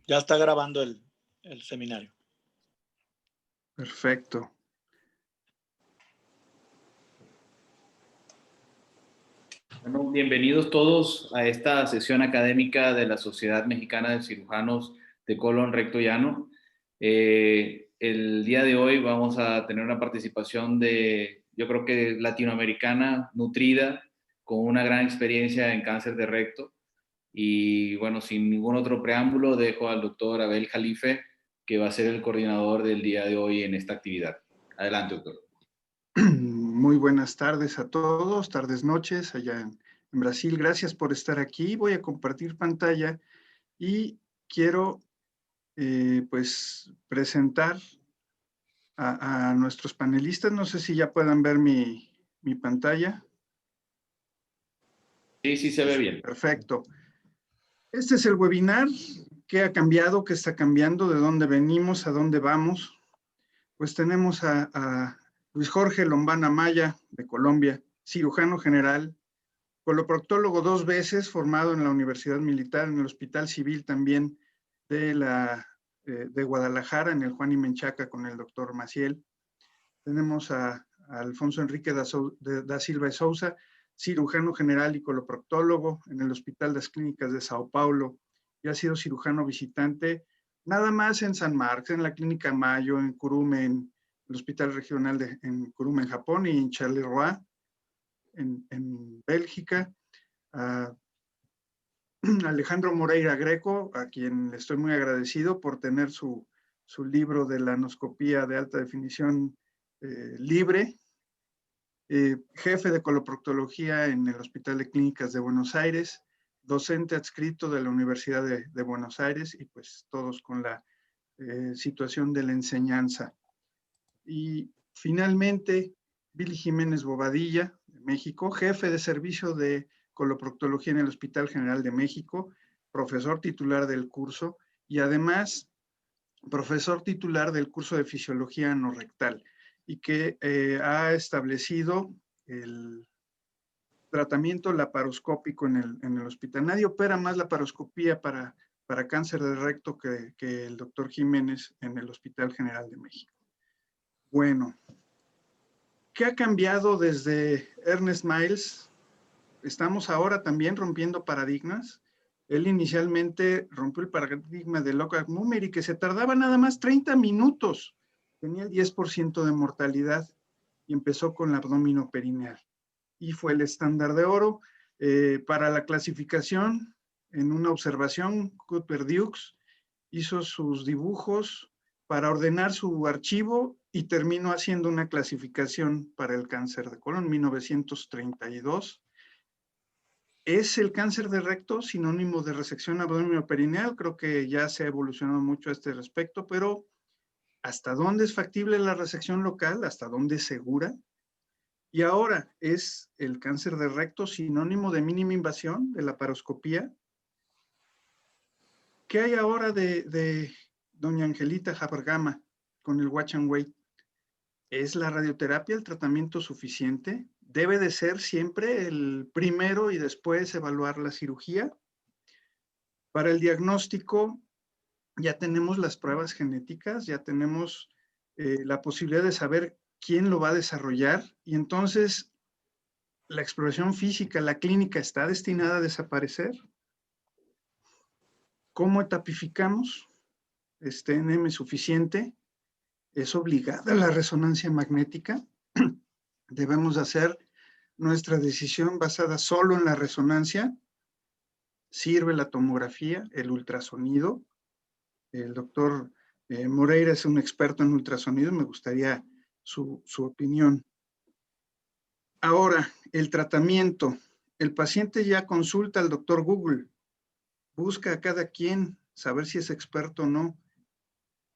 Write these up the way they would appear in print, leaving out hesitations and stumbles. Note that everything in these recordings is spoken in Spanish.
Ya está grabando el seminario. Perfecto. Bueno, bienvenidos todos a esta sesión académica de la Sociedad Mexicana de Cirujanos de Colon Recto Llano. El día de hoy vamos a tener una participación yo creo que latinoamericana, nutrida, con una gran experiencia en cáncer de recto. Y bueno, sin ningún otro preámbulo, dejo al doctor Abel Jalife, que va a ser el coordinador del día de hoy en esta actividad. Adelante, doctor. Muy buenas tardes a todos, tardes, noches, allá en Brasil. Gracias por estar aquí. Voy a compartir pantalla y quiero pues presentar a nuestros panelistas. No sé si ya puedan ver mi pantalla. Sí, sí se ve bien. Perfecto. Este es el webinar. ¿Qué ha cambiado? ¿Qué está cambiando? ¿De dónde venimos? ¿A dónde vamos? Pues tenemos a Luis Jorge Lombana Maya, de Colombia, cirujano general, coloproctólogo 2 veces, formado en la Universidad Militar, en el Hospital Civil también de Guadalajara, en el Juan y Menchaca con el doctor Maciel. Tenemos a Alfonso Enrique da Silva y Sousa, cirujano general y coloproctólogo en el Hospital de las Clínicas de Sao Paulo, y ha sido cirujano visitante nada más en San Marcos, en la Clínica Mayo, en Kurume, en el Hospital Regional en Kurume, en Japón, y en Charleroi, en Bélgica. Alejandro Moreira Greco, a quien le estoy muy agradecido por tener su libro de la anoscopía de alta definición libre, jefe de coloproctología en el Hospital de Clínicas de Buenos Aires, docente adscrito de la Universidad de Buenos Aires, y pues todos con la situación de la enseñanza. Y finalmente, Billy Jiménez Bobadilla, de México, jefe de servicio de coloproctología en el Hospital General de México, profesor titular del curso y además profesor titular del curso de fisiología anorrectal, y que ha establecido el tratamiento laparoscópico en el hospital. Nadie opera más laparoscopía para cáncer de recto que el doctor Jiménez en el Hospital General de México. Bueno, ¿qué ha cambiado desde Ernest Miles? Estamos ahora también rompiendo paradigmas. Él inicialmente rompió el paradigma de Lockhart Mummery, que se tardaba nada más 30 minutos. Tenía el 10% de mortalidad y empezó con el abdomino perineal. Y fue el estándar de oro para la clasificación. En una observación, Cooper-Dukes hizo sus dibujos para ordenar su archivo y terminó haciendo una clasificación para el cáncer de colon en 1932. ¿Es el cáncer de recto sinónimo de resección abdominoperineal? Creo que ya se ha evolucionado mucho a este respecto, pero ¿hasta dónde es factible la resección local? ¿Hasta dónde es segura? Y ahora, ¿es el cáncer de recto sinónimo de mínima invasión, de laparoscopía? ¿Qué hay ahora de doña Angelita Habergama con el Watch and Wait? ¿Es la radioterapia el tratamiento suficiente? ¿Debe de ser siempre el primero y después evaluar la cirugía? Para el diagnóstico ya tenemos las pruebas genéticas, ya tenemos la posibilidad de saber quién lo va a desarrollar, y entonces la exploración física, la clínica, ¿está destinada a desaparecer? ¿Cómo etapificamos? ¿Es TNM suficiente? ¿Es obligada la resonancia magnética? ¿Debemos hacer nuestra decisión basada solo en la resonancia? ¿Sirve la tomografía, el ultrasonido? El doctor Moreira es un experto en ultrasonido, me gustaría su opinión. Ahora, el tratamiento. El paciente ya consulta al doctor Google, busca a cada quien saber si es experto o no,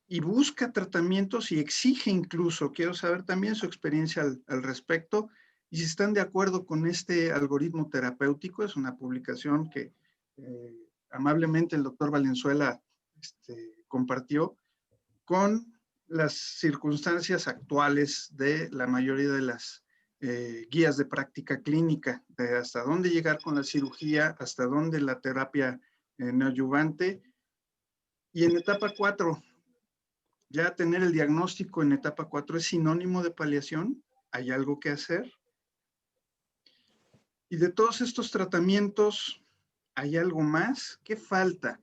y busca tratamientos y exige incluso, quiero saber también su experiencia al respecto, y si están de acuerdo con este algoritmo terapéutico. Es una publicación que amablemente el doctor Valenzuela compartió con las circunstancias actuales de la mayoría de las guías de práctica clínica, de hasta dónde llegar con la cirugía, hasta dónde la terapia neoadyuvante. Y en etapa 4, ya tener el diagnóstico en etapa 4 es sinónimo de paliación. ¿Hay algo que hacer? Y de todos estos tratamientos, ¿hay algo más? ¿Qué falta?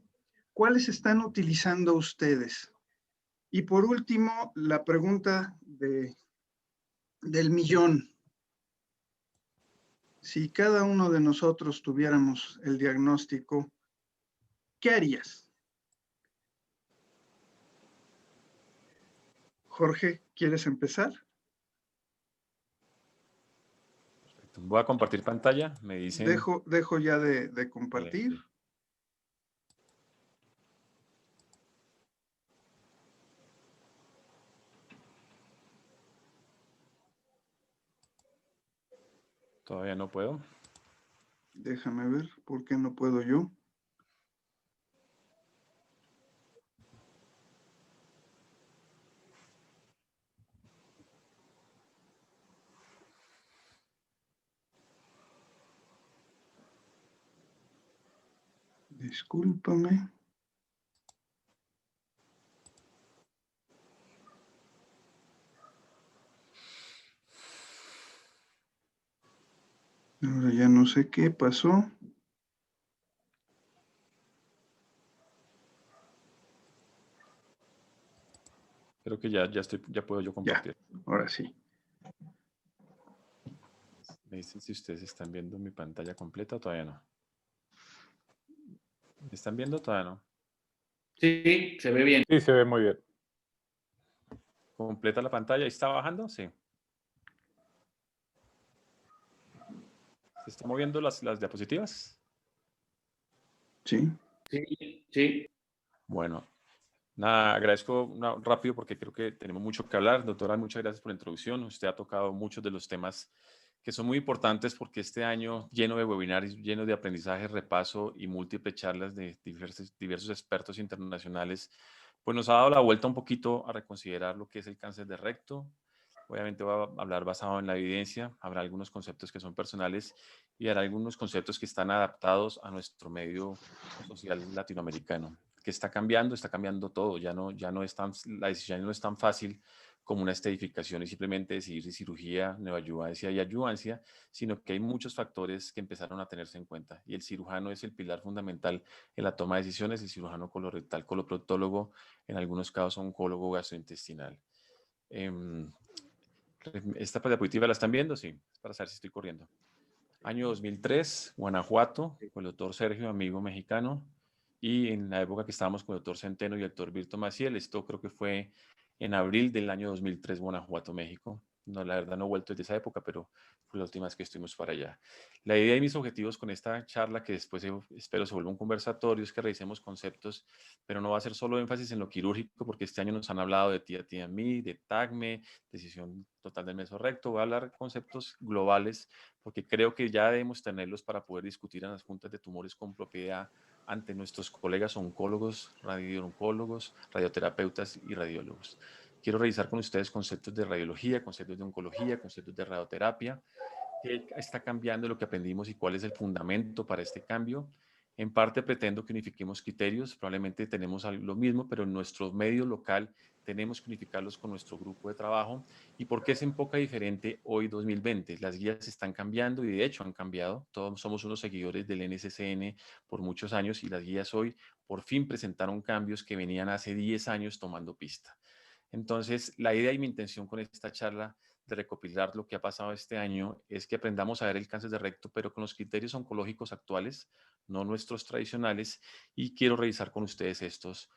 ¿Cuáles están utilizando ustedes? Y por último, la pregunta del millón. Si cada uno de nosotros tuviéramos el diagnóstico, ¿qué harías? Jorge, ¿quieres empezar? Voy a compartir pantalla, me dicen. Dejo ya de compartir. Excelente. Todavía no puedo. Déjame ver, ¿por qué no puedo yo? Discúlpame. Ahora ya no sé qué pasó. Creo que ya puedo yo compartir. Ahora sí. Me dicen si ustedes están viendo mi pantalla completa o todavía no. ¿Me están viendo? Todavía no. Sí, se ve bien. Sí, se ve muy bien. ¿Completa la pantalla? ¿Y está bajando? Sí. ¿Se están moviendo las diapositivas? Sí. Sí, sí. Bueno, nada, agradezco rápido porque creo que tenemos mucho que hablar. Doctora, muchas gracias por la introducción. Usted ha tocado muchos de los temas que son muy importantes porque este año lleno de webinars, lleno de aprendizaje, repaso y múltiples charlas de diversos expertos internacionales, pues nos ha dado la vuelta un poquito a reconsiderar lo que es el cáncer de recto. Obviamente voy a hablar basado en la evidencia, habrá algunos conceptos que son personales y habrá algunos conceptos que están adaptados a nuestro medio social latinoamericano, que está cambiando todo, ya no es tan, la decisión no es tan fácil como una estadificación y simplemente decidir si cirugía, neoadjuvancia y adjuvancia, sino que hay muchos factores que empezaron a tenerse en cuenta y el cirujano es el pilar fundamental en la toma de decisiones, el cirujano colorectal, coloproctólogo, en algunos casos oncólogo gastrointestinal. Esta diapositiva la están viendo, sí, para saber si estoy corriendo. Año 2003, Guanajuato, con el doctor Sergio, amigo mexicano, y en la época que estábamos con el doctor Centeno y el doctor Virto Maciel, esto creo que fue en abril del año 2003, Guanajuato, México. No, la verdad no he vuelto desde esa época, pero fue la última vez que estuvimos para allá. La idea y mis objetivos con esta charla, que después espero se vuelva un conversatorio, es que revisemos conceptos, pero no va a ser solo énfasis en lo quirúrgico, porque este año nos han hablado de TIA-TIA-MI, de TACME, decisión total del mesorrecto. Voy a hablar de conceptos globales, porque creo que ya debemos tenerlos para poder discutir en las juntas de tumores con propiedad ante nuestros colegas oncólogos, radiooncólogos, radioterapeutas y radiólogos. Quiero revisar con ustedes conceptos de radiología, conceptos de oncología, conceptos de radioterapia, qué está cambiando, lo que aprendimos y cuál es el fundamento para este cambio. En parte pretendo que unifiquemos criterios, probablemente tenemos lo mismo, pero en nuestro medio local tenemos que unificarlos con nuestro grupo de trabajo. ¿Y por qué se enfoca diferente hoy 2020? Las guías están cambiando y de hecho han cambiado. Todos somos unos seguidores del NCCN por muchos años y las guías hoy por fin presentaron cambios que venían hace 10 años tomando pista. Entonces, la idea y mi intención con esta charla de recopilar lo que ha pasado este año es que aprendamos a ver el cáncer de recto, pero con los criterios oncológicos actuales, no nuestros tradicionales, y quiero revisar con ustedes estos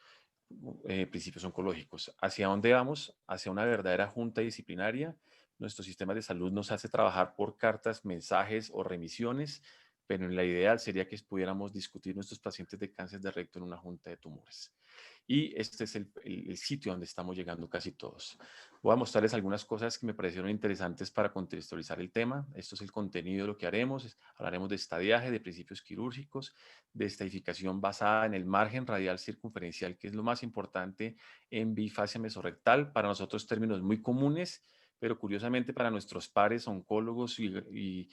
principios oncológicos. ¿Hacia dónde vamos? Hacia una verdadera junta disciplinaria. Nuestro sistema de salud nos hace trabajar por cartas, mensajes o remisiones, pero la ideal sería que pudiéramos discutir nuestros pacientes de cáncer de recto en una junta de tumores. Y este es el sitio donde estamos llegando casi todos. Voy a mostrarles algunas cosas que me parecieron interesantes para contextualizar el tema. Esto es el contenido de lo que haremos. Hablaremos de estadiaje, de principios quirúrgicos, de estadificación basada en el margen radial circunferencial, que es lo más importante en bifasia mesorrectal. Para nosotros términos muy comunes, pero curiosamente para nuestros pares oncólogos y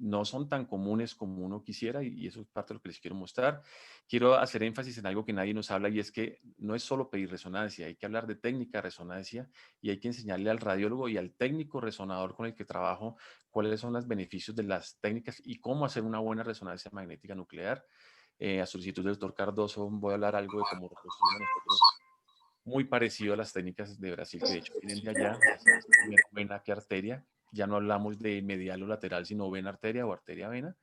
no son tan comunes como uno quisiera, y eso es parte de lo que les quiero mostrar. Quiero hacer énfasis en algo que nadie nos habla, y es que no es solo pedir resonancia, hay que hablar de técnica de resonancia y hay que enseñarle al radiólogo y al técnico resonador con el que trabajo cuáles son los beneficios de las técnicas y cómo hacer una buena resonancia magnética nuclear. A solicitud del doctor Cardoso voy a hablar algo de cómo reconstruimos nosotros, muy parecido a las técnicas de Brasil, que de hecho vienen de allá, primero vena que arteria. Ya no hablamos de medial o lateral, sino vena arteria o arteria vena,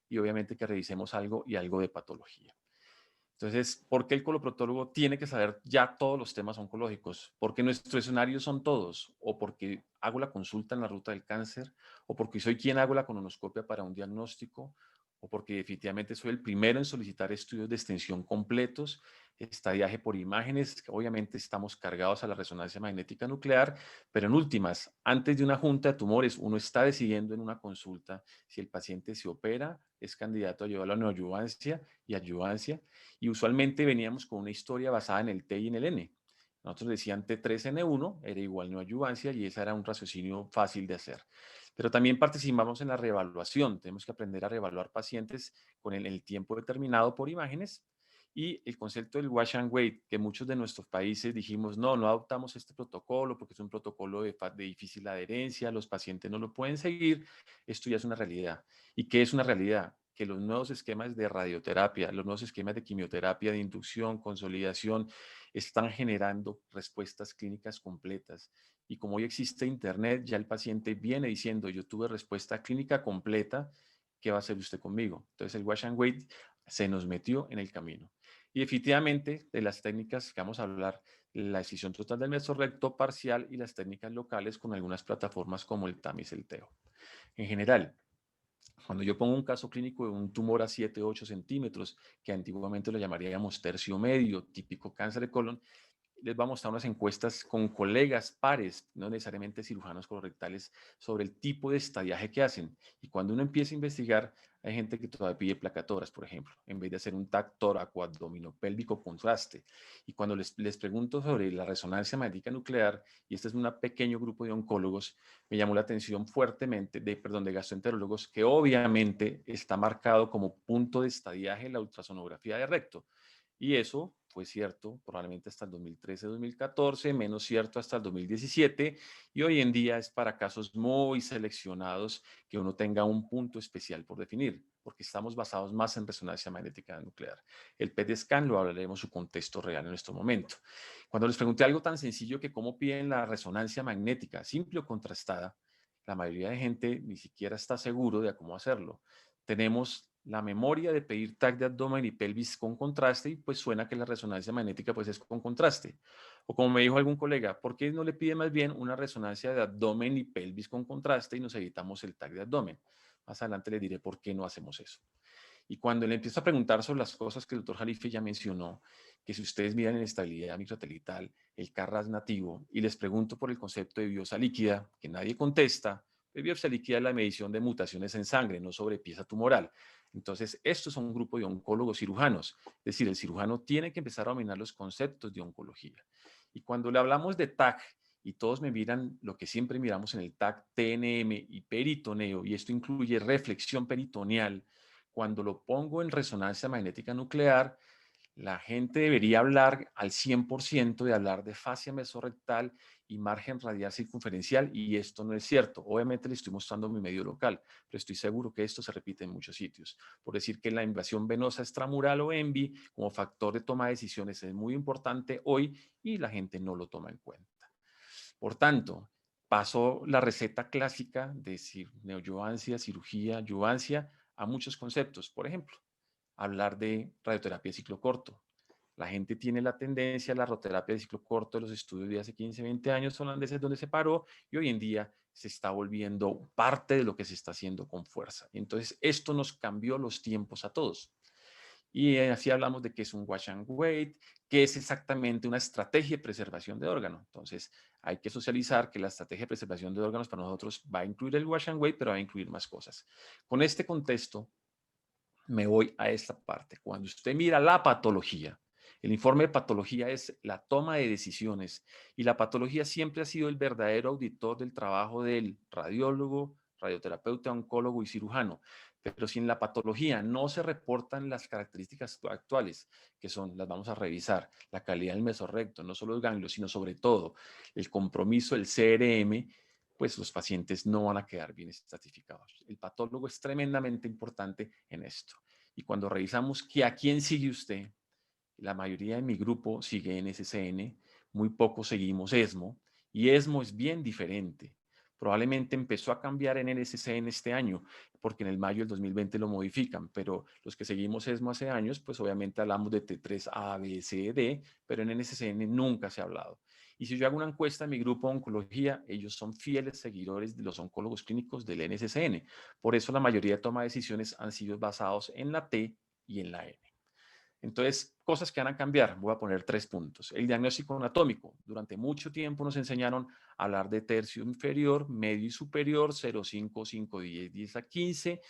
y obviamente que revisemos algo y algo de patología. Entonces, ¿por qué el coloproctólogo tiene que saber ya todos los temas oncológicos? ¿Porque nuestros escenarios son todos? ¿O porque hago la consulta en la ruta del cáncer? ¿O porque soy quien hago la colonoscopia para un diagnóstico? ¿O porque definitivamente soy el primero en solicitar estudios de extensión completos, estadiaje por imágenes? Obviamente estamos cargados a la resonancia magnética nuclear, pero en últimas, antes de una junta de tumores, uno está decidiendo en una consulta si el paciente se opera, es candidato a llevar la neoadyuvancia y adyuvancia, y usualmente veníamos con una historia basada en el T y en el N. Nosotros decían T3N1 era igual neoadyuvancia y ese era un raciocinio fácil de hacer. Pero también participamos en la reevaluación. Tenemos que aprender a reevaluar pacientes con el tiempo determinado por imágenes, y el concepto del wash and wait, que muchos de nuestros países dijimos, no adoptamos este protocolo porque es un protocolo de difícil adherencia, los pacientes no lo pueden seguir. Esto ya es una realidad. ¿Y qué es una realidad? Que los nuevos esquemas de radioterapia, los nuevos esquemas de quimioterapia, de inducción, consolidación, están generando respuestas clínicas completas. Y como hoy existe Internet, ya el paciente viene diciendo, yo tuve respuesta clínica completa, ¿qué va a hacer usted conmigo? Entonces el wash and wait se nos metió en el camino. Y definitivamente de las técnicas que vamos a hablar, la decisión total del mesorrecto parcial y las técnicas locales con algunas plataformas como el TAMIS, el TEO. En general, cuando yo pongo un caso clínico de un tumor a 7, 8 centímetros, que antiguamente lo llamaríamos tercio medio, típico cáncer de colon, les vamos a mostrar unas encuestas con colegas, pares, no necesariamente cirujanos colorectales, sobre el tipo de estadiaje que hacen. Y cuando uno empieza a investigar, hay gente que todavía pide placatoras, por ejemplo, en vez de hacer un TAC tóraco-abdominopélvico contraste. Y cuando les pregunto sobre la resonancia magnética nuclear, y este es un pequeño grupo de oncólogos, me llamó la atención fuertemente, de gastroenterólogos, que obviamente está marcado como punto de estadiaje en la ultrasonografía de recto. Y eso fue cierto probablemente hasta el 2013-2014, menos cierto hasta el 2017, y hoy en día es para casos muy seleccionados que uno tenga un punto especial por definir, porque estamos basados más en resonancia magnética nuclear. El PET scan lo hablaremos su contexto real en nuestro momento. Cuando les pregunté algo tan sencillo que cómo piden la resonancia magnética, simple o contrastada, la mayoría de gente ni siquiera está seguro de cómo hacerlo. Tenemos la memoria de pedir TAC de abdomen y pelvis con contraste, y pues suena que la resonancia magnética pues es con contraste. O como me dijo algún colega, ¿por qué no le pide más bien una resonancia de abdomen y pelvis con contraste y nos evitamos el TAC de abdomen? Más adelante le diré por qué no hacemos eso. Y cuando le empiezo a preguntar sobre las cosas que el doctor Jalife ya mencionó, que si ustedes miran en estabilidad microsatelital, el CARRAS nativo, y les pregunto por el concepto de biopsia líquida, que nadie contesta, pues biopsia líquida es la medición de mutaciones en sangre, no sobre pieza tumoral. Entonces, esto es un grupo de oncólogos cirujanos. Es decir, el cirujano tiene que empezar a dominar los conceptos de oncología. Y cuando le hablamos de TAC, y todos me miran lo que siempre miramos en el TAC, TNM y peritoneo, y esto incluye reflexión peritoneal, cuando lo pongo en resonancia magnética nuclear, la gente debería hablar al 100% de hablar de fascia mesorrectal y margen radial circunferencial, y esto no es cierto. Obviamente le estoy mostrando mi medio local, pero estoy seguro que esto se repite en muchos sitios. Por decir que la invasión venosa extramural o ENVI como factor de toma de decisiones es muy importante hoy y la gente no lo toma en cuenta. Por tanto, pasó la receta clásica de neoadyuvancia, cirugía, adyuvancia a muchos conceptos. Por ejemplo, hablar de radioterapia de ciclo corto. La gente tiene la tendencia a la radioterapia de ciclo corto de los estudios de hace 15, 20 años holandeses donde se paró, y hoy en día se está volviendo parte de lo que se está haciendo con fuerza. Entonces, esto nos cambió los tiempos a todos. Y así hablamos de qué es un wash and wait, qué es exactamente una estrategia de preservación de órgano. Entonces, hay que socializar que la estrategia de preservación de órganos para nosotros va a incluir el wash and wait, pero va a incluir más cosas. Con este contexto, me voy a esta parte. Cuando usted mira la patología, El informe de patología es la toma de decisiones y la patología siempre ha sido el verdadero auditor del trabajo del radiólogo, radioterapeuta, oncólogo y cirujano. Pero si en la patología no se reportan las características actuales, que son, las vamos a revisar, la calidad del mesorrecto, no solo los ganglios, sino sobre todo el compromiso del CRM, pues los pacientes no van a quedar bien estratificados. El patólogo es tremendamente importante en esto. Y cuando revisamos que a quién sigue usted, la mayoría de mi grupo sigue NSCN, muy pocos seguimos ESMO, y ESMO es bien diferente. Probablemente empezó a cambiar en NSCN este año, porque en el mayo del 2020 lo modifican, pero los que seguimos ESMO hace años, pues obviamente hablamos de T3A, B, C, D, pero en NSCN nunca se ha hablado. Y si yo hago una encuesta en mi grupo de oncología, ellos son fieles seguidores de los oncólogos clínicos del NSCN. Por eso la mayoría de toma de decisiones han sido basados en la T y en la N. Entonces, cosas que van a cambiar, voy a poner 3 puntos. El diagnóstico anatómico. Durante mucho tiempo nos enseñaron a hablar de tercio inferior, medio y superior, 0,5, 5, 10, 10 a 15.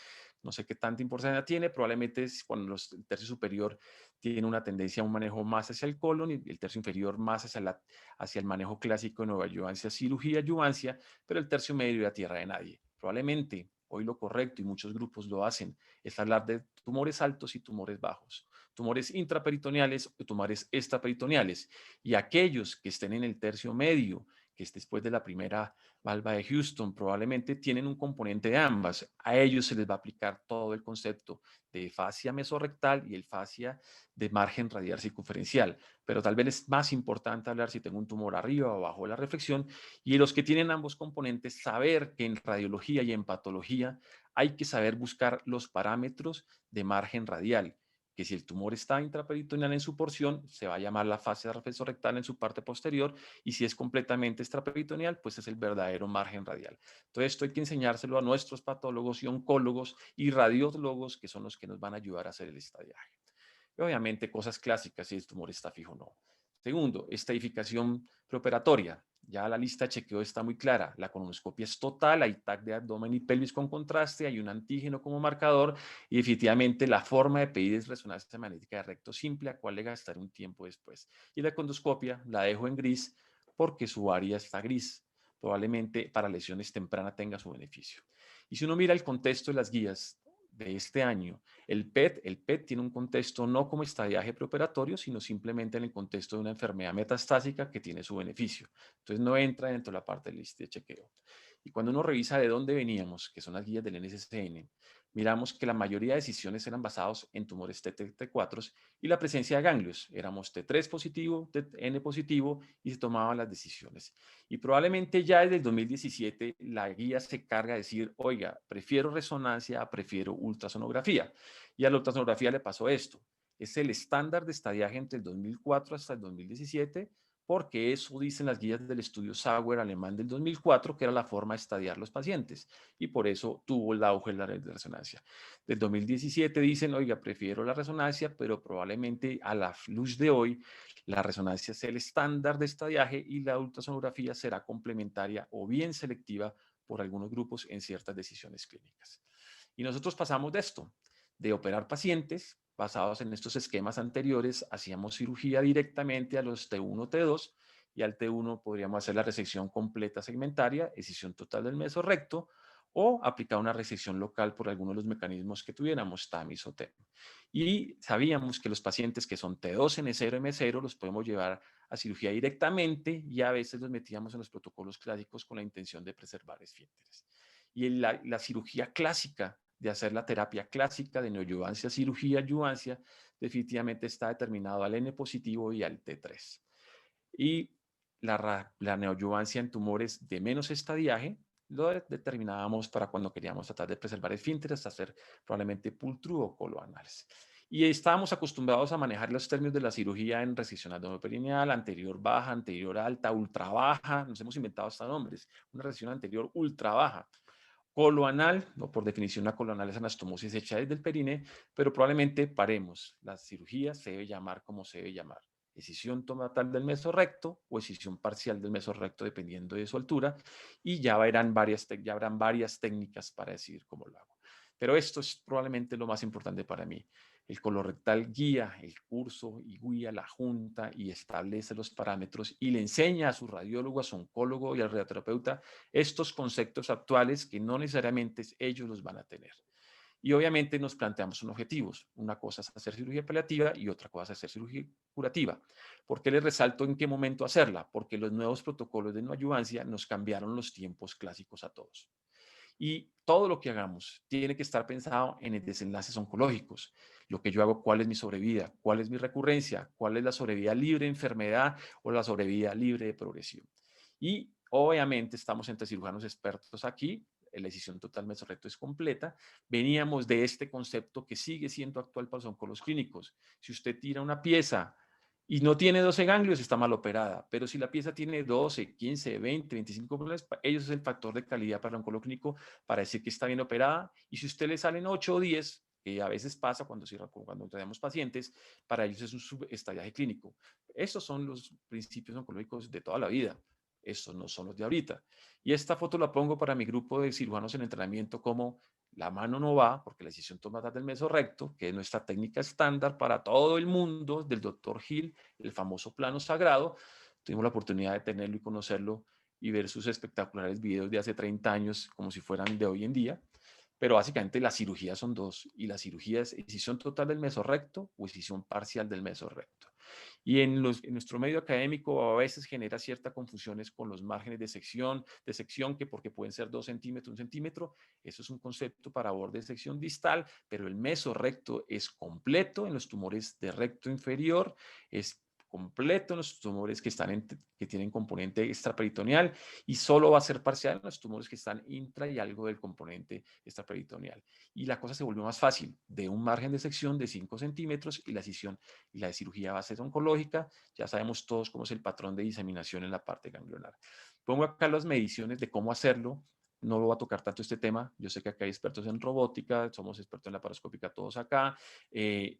No sé qué tanta importancia tiene. Probablemente cuando el tercio superior tiene una tendencia a un manejo más hacia el colon y el tercio inferior más hacia el manejo clásico de neoadjuvancia, cirugía, adjuvancia, pero el tercio medio a tierra de nadie. Probablemente hoy lo correcto, y muchos grupos lo hacen, es hablar de tumores altos y tumores bajos, tumores intraperitoneales o tumores extraperitoneales. Y aquellos que estén en el tercio medio, que es después de la primera valva de Houston, probablemente tienen un componente de ambas. A ellos se les va a aplicar todo el concepto de fascia mesorrectal y el fascia de margen radial circunferencial. Pero tal vez es más importante hablar si tengo un tumor arriba o abajo de la reflexión. Y los que tienen ambos componentes, saber que en radiología y en patología hay que saber buscar los parámetros de margen radial, que si el tumor está intraperitoneal en su porción, se va a llamar la fascia mesorrectal en su parte posterior, y si es completamente extraperitoneal, pues es el verdadero margen radial. Entonces, esto hay que enseñárselo a nuestros patólogos y oncólogos y radiólogos, que son los que nos van a ayudar a hacer el estadiaje. Y obviamente, cosas clásicas, si el tumor está fijo o no. Segundo, estadificación preoperatoria. Ya la lista de chequeo está muy clara. La colonoscopia es total, hay TAC de abdomen y pelvis con contraste, hay un antígeno como marcador y definitivamente la forma de pedir es resonancia magnética de recto simple, a cual le gastaré un tiempo después. Y la endoscopia la dejo en gris porque su área está gris. Probablemente para lesiones tempranas tenga su beneficio. Y si uno mira el contexto de las guías de este año, el PET tiene un contexto no como estadiaje preoperatorio, sino simplemente en el contexto de una enfermedad metastásica que tiene su beneficio. Entonces no entra dentro de la parte del lista de chequeo. Y cuando uno revisa de dónde veníamos, que son las guías del NSCN, miramos que la mayoría de decisiones eran basados en tumores T4 y la presencia de ganglios. Éramos T3 positivo, N positivo y se tomaban las decisiones. Y probablemente ya desde el 2017 la guía se carga de decir, oiga, prefiero resonancia, prefiero ultrasonografía. Y a la ultrasonografía le pasó esto. Es el estándar de estadiaje entre el 2004 hasta el 2017, porque eso dicen las guías del estudio Sauer alemán del 2004, que era la forma de estadiar los pacientes, y por eso tuvo el auge de la resonancia. Del 2017 dicen, oiga, prefiero la resonancia, pero probablemente a la luz de hoy, la resonancia es el estándar de estadiaje y la ultrasonografía será complementaria o bien selectiva por algunos grupos en ciertas decisiones clínicas. Y nosotros pasamos de esto, de operar pacientes basados en estos esquemas anteriores, hacíamos cirugía directamente a los T1, T2, y al T1 podríamos hacer la resección completa segmentaria, escisión total del mesorrecto, o aplicar una resección local por alguno de los mecanismos que tuviéramos, TAMIS o TEM. Y sabíamos que los pacientes que son T2, N0, M0, los podemos llevar a cirugía directamente y a veces los metíamos en los protocolos clásicos con la intención de preservar esfínteres. Y la cirugía clásica de hacer la terapia clásica de neoadjuvancia, cirugía, adjuvancia, definitivamente está determinado al N positivo y al T3. Y la neoadjuvancia en tumores de menos estadiaje lo determinábamos para cuando queríamos tratar de preservar esfínteres, hacer probablemente pull-through o coloanales. Y estábamos acostumbrados a manejar los términos de la cirugía en resección abdominoperineal, anterior baja, anterior alta, ultra baja, nos hemos inventado hasta nombres, una resección anterior ultra baja. Coloanal, o por definición la coloanal es anastomosis hecha desde el perine, pero probablemente paremos. La cirugía se debe llamar como se debe llamar. Escisión total del mesorrecto o escisión parcial del mesorrecto dependiendo de su altura, y ya habrán varias técnicas para decidir cómo lo hago. Pero esto es probablemente lo más importante para mí. El colorectal guía el curso y guía la junta y establece los parámetros y le enseña a su radiólogo, a su oncólogo y al radioterapeuta estos conceptos actuales que no necesariamente ellos los van a tener. Y obviamente nos planteamos unos objetivos. Una cosa es hacer cirugía paliativa y otra cosa es hacer cirugía curativa. ¿Por qué les resalto en qué momento hacerla? Porque los nuevos protocolos de neoadyuvancia nos cambiaron los tiempos clásicos a todos. Y todo lo que hagamos tiene que estar pensado en desenlaces oncológicos. Lo que yo hago, cuál es mi sobrevida, cuál es mi recurrencia, cuál es la sobrevida libre de enfermedad o la sobrevida libre de progresión. Y obviamente estamos entre cirujanos expertos aquí. La decisión total mesorrecto es completa. Veníamos de este concepto que sigue siendo actual para los oncólogos clínicos. Si usted tira una pieza y no tiene 12 ganglios, está mal operada. Pero si la pieza tiene 12, 15, 20, 25 problemas, ellos es el factor de calidad para el oncólogo clínico para decir que está bien operada. Y si a usted le salen 8 o 10, que a veces pasa cuando tenemos pacientes, para ellos es un subestallaje clínico. Estos son los principios oncológicos de toda la vida. Estos no son los de ahorita. Y esta foto la pongo para mi grupo de cirujanos en entrenamiento como la mano no va, porque la decisión toma del mesorrecto, que es nuestra técnica estándar para todo el mundo, del doctor Hill, el famoso plano sagrado. Tuvimos la oportunidad de tenerlo y conocerlo y ver sus espectaculares videos de hace 30 años como si fueran de hoy en día. Pero básicamente las cirugías son dos, y la cirugía es decisión total del mesorrecto o decisión parcial del mesorrecto. Y en nuestro medio académico a veces genera ciertas confusiones con los márgenes de sección que porque pueden ser 2 centímetros, 1 centímetro. Eso es un concepto para borde de sección distal, pero el mesorrecto es completo en los tumores de recto inferior, es completo en los tumores que tienen componente extraperitoneal y solo va a ser parcial en los tumores que están intra y algo del componente extraperitoneal. Y la cosa se volvió más fácil, de un margen de sección de 5 centímetros y la decisión y la cirugía va a ser oncológica. Ya sabemos todos cómo es el patrón de diseminación en la parte ganglionar. Pongo acá las mediciones de cómo hacerlo. No lo voy a tocar tanto este tema. Yo sé que acá hay expertos en robótica, somos expertos en laparoscópica todos acá. Usted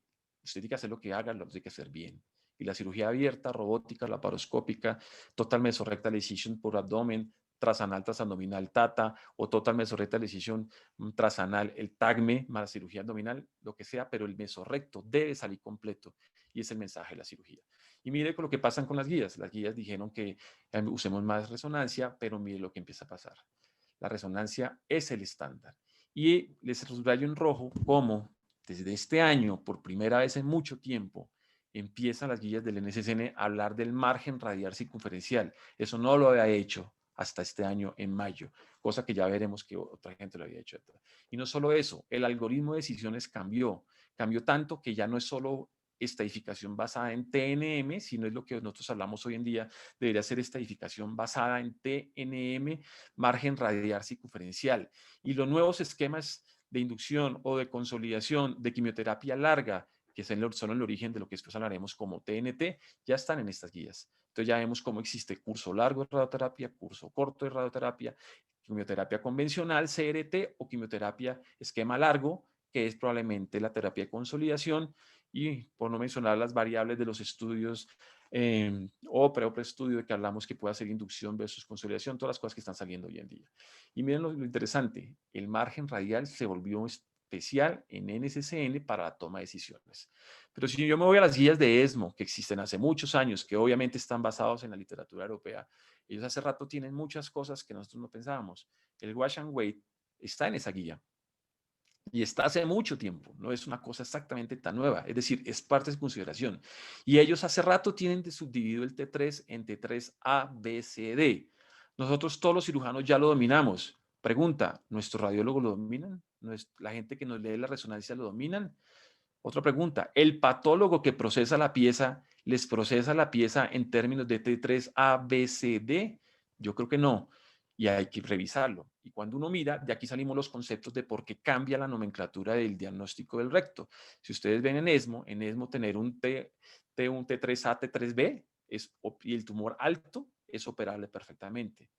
tiene que hacer lo que haga, lo tiene que hacer bien. Y la cirugía abierta, robótica, laparoscópica, total mesorrectal excision por abdomen, trasanal, transabdominal, TATA, o total mesorrectal excision trasanal, el TAGME, más la cirugía abdominal, lo que sea, pero el mesorrecto debe salir completo. Y es el mensaje de la cirugía. Y mire con lo que pasan con las guías. Las guías dijeron que usemos más resonancia, pero mire lo que empieza a pasar. La resonancia es el estándar. Y les subrayo en rojo cómo desde este año, por primera vez en mucho tiempo, empiezan las guías del NCCN a hablar del margen radial circunferencial. Eso no lo había hecho hasta este año en mayo, cosa que ya veremos que otra gente lo había hecho. Y no solo eso, el algoritmo de decisiones cambió tanto que ya no es solo estadificación basada en TNM, sino es lo que nosotros hablamos hoy en día, debería ser estadificación basada en TNM, margen radial circunferencial. Y los nuevos esquemas de inducción o de consolidación de quimioterapia larga, que son el origen de lo que después hablaremos como TNT, ya están en estas guías. Entonces ya vemos cómo existe curso largo de radioterapia, curso corto de radioterapia, quimioterapia convencional, CRT, o quimioterapia esquema largo, que es probablemente la terapia de consolidación, y por no mencionar las variables de los estudios o pre-estudio de que hablamos que puede hacer inducción versus consolidación, todas las cosas que están saliendo hoy en día. Y miren lo interesante, el margen radial se volvió especial en NCCN para la toma de decisiones. Pero si yo me voy a las guías de ESMO, que existen hace muchos años, que obviamente están basados en la literatura europea, ellos hace rato tienen muchas cosas que nosotros no pensábamos. El wash and wait está en esa guía. Y está hace mucho tiempo, no es una cosa exactamente tan nueva, es decir, es parte de consideración. Y ellos hace rato tienen de subdividido el T3 en T3A, B, C, D. Nosotros todos los cirujanos ya lo dominamos. Pregunta, ¿nuestros radiólogos lo dominan? ¿La gente que nos lee la resonancia lo dominan? Otra pregunta, ¿el patólogo que procesa la pieza les procesa la pieza en términos de T3A, B, C, D? Yo creo que no. Y hay que revisarlo. Y cuando uno mira, de aquí salimos los conceptos de por qué cambia la nomenclatura del diagnóstico del recto. Si ustedes ven en ESMO tener un T3A, T3B y el tumor alto es operable perfectamente.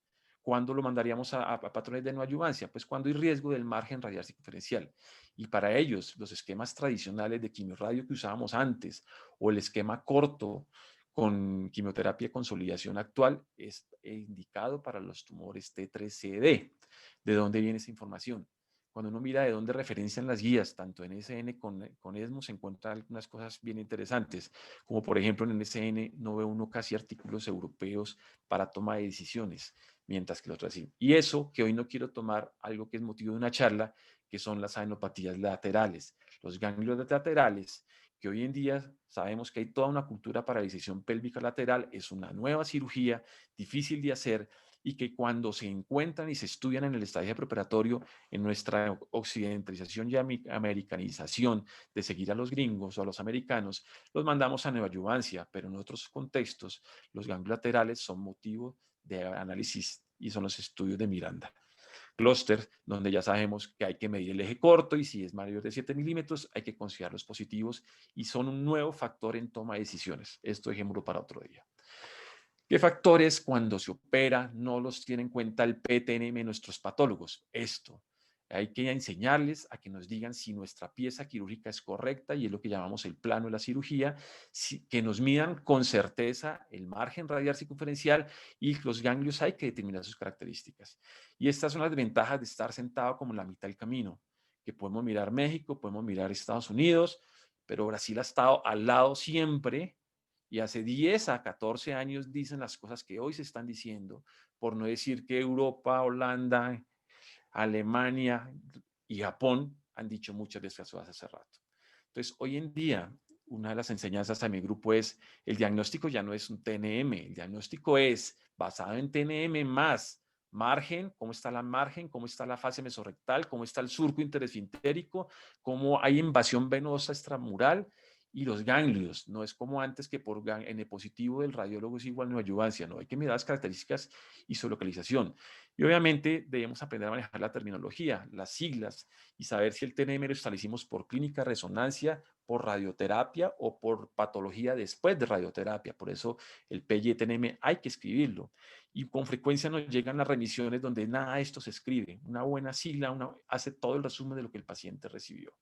¿Cuándo lo mandaríamos a patrones de neoadyuvancia? Pues cuando hay riesgo del margen radial circunferencial. Y para ellos, los esquemas tradicionales de quimioradio que usábamos antes o el esquema corto con quimioterapia de consolidación actual es indicado para los tumores T3CD. ¿De dónde viene esa información? cuando uno mira de dónde referencian las guías, tanto en NSN con ESMO, se encuentran algunas cosas bien interesantes, como por ejemplo en NSN no ve uno casi artículos europeos para toma de decisiones, mientras que los otros sí. Y eso, que hoy no quiero tomar algo que es motivo de una charla, que son las adenopatías laterales. Los ganglios laterales, que hoy en día sabemos que hay toda una cultura para la disección pélvica lateral, es una nueva cirugía, difícil de hacer, y que cuando se encuentran y se estudian en el estadio preparatorio, en nuestra occidentalización y americanización de seguir a los gringos o a los americanos, los mandamos a neoadyuvancia, pero en otros contextos los ganglios laterales son motivo de análisis y son los estudios de Miranda. Clúster, donde ya sabemos que hay que medir el eje corto y si es mayor de 7 milímetros hay que considerar los positivos y son un nuevo factor en toma de decisiones. Esto dejémoslo para otro día. ¿Qué factores cuando se opera no los tiene en cuenta el PTNM de nuestros patólogos? Esto. Hay que enseñarles a que nos digan si nuestra pieza quirúrgica es correcta y es lo que llamamos el plano de la cirugía, que nos midan con certeza el margen radial circunferencial y los ganglios hay que determinar sus características. Y estas son las ventajas de estar sentado como en la mitad del camino, que podemos mirar México, podemos mirar Estados Unidos, pero Brasil ha estado al lado siempre y hace 10 a 14 años dicen las cosas que hoy se están diciendo, por no decir que Europa, Holanda, Alemania y Japón han dicho muchas de estas cosas hace rato. Entonces, hoy en día, una de las enseñanzas a mi grupo es, el diagnóstico ya no es un TNM, el diagnóstico es basado en TNM más margen, cómo está la margen, cómo está la fase mesorrectal, cómo está el surco interesfintérico, cómo hay invasión venosa extramural y los ganglios. No es como antes que por N positivo del radiólogo es igual a neoadyuvancia, no, hay que mirar las características y su localización. Y obviamente debemos aprender a manejar la terminología, las siglas y saber si el TNM lo establecimos por clínica, resonancia, por radioterapia o por patología después de radioterapia. Por eso el PY-TNM hay que escribirlo. Y con frecuencia nos llegan las remisiones donde nada de esto se escribe. Una buena sigla hace todo el resumen de lo que el paciente recibió.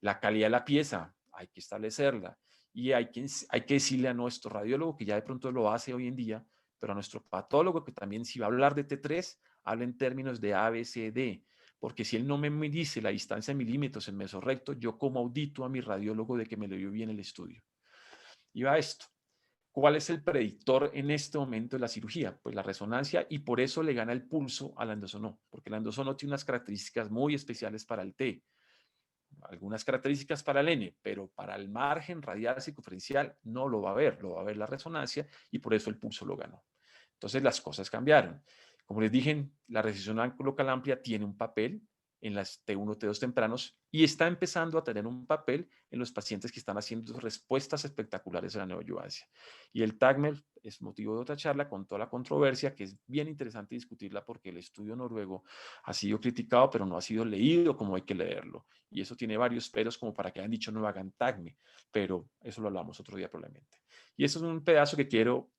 La calidad de la pieza, hay que establecerla. Y hay que decirle a nuestro radiólogo, que ya de pronto lo hace hoy en día, pero a nuestro patólogo, que también si va a hablar de T3, habla en términos de ABCD, porque si él no me dice la distancia en milímetros en mesorrecto, yo como audito a mi radiólogo de que me lo dio bien el estudio. Y va esto. ¿Cuál es el predictor en este momento de la cirugía? Pues la resonancia, y por eso le gana el pulso al endosono, porque el endosono tiene unas características muy especiales para el T, algunas características para el N, pero para el margen radial circunferencial no lo va a ver, lo va a ver la resonancia y por eso el pulso lo ganó. Entonces las cosas cambiaron. Como les dije, la recesión local amplia tiene un papel en las T1, T2 tempranos y está empezando a tener un papel en los pacientes que están haciendo respuestas espectaculares a la neoadyuvancia. Y el TAGMEL es motivo de otra charla con toda la controversia, que es bien interesante discutirla porque el estudio noruego ha sido criticado, pero no ha sido leído como hay que leerlo. Y eso tiene varios peros como para que hayan dicho no hagan TAGME, pero eso lo hablamos otro día probablemente. Y eso es un pedazo que quiero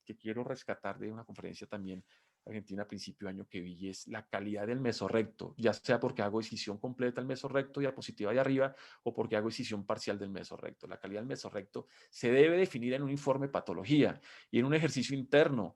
rescatar de una conferencia también Argentina a principio de año que vi, es la calidad del mesorrecto, ya sea porque hago excisión completa del mesorrecto y diapositiva de arriba o porque hago excisión parcial del mesorrecto. La calidad del mesorrecto se debe definir en un informe patología y en un ejercicio interno.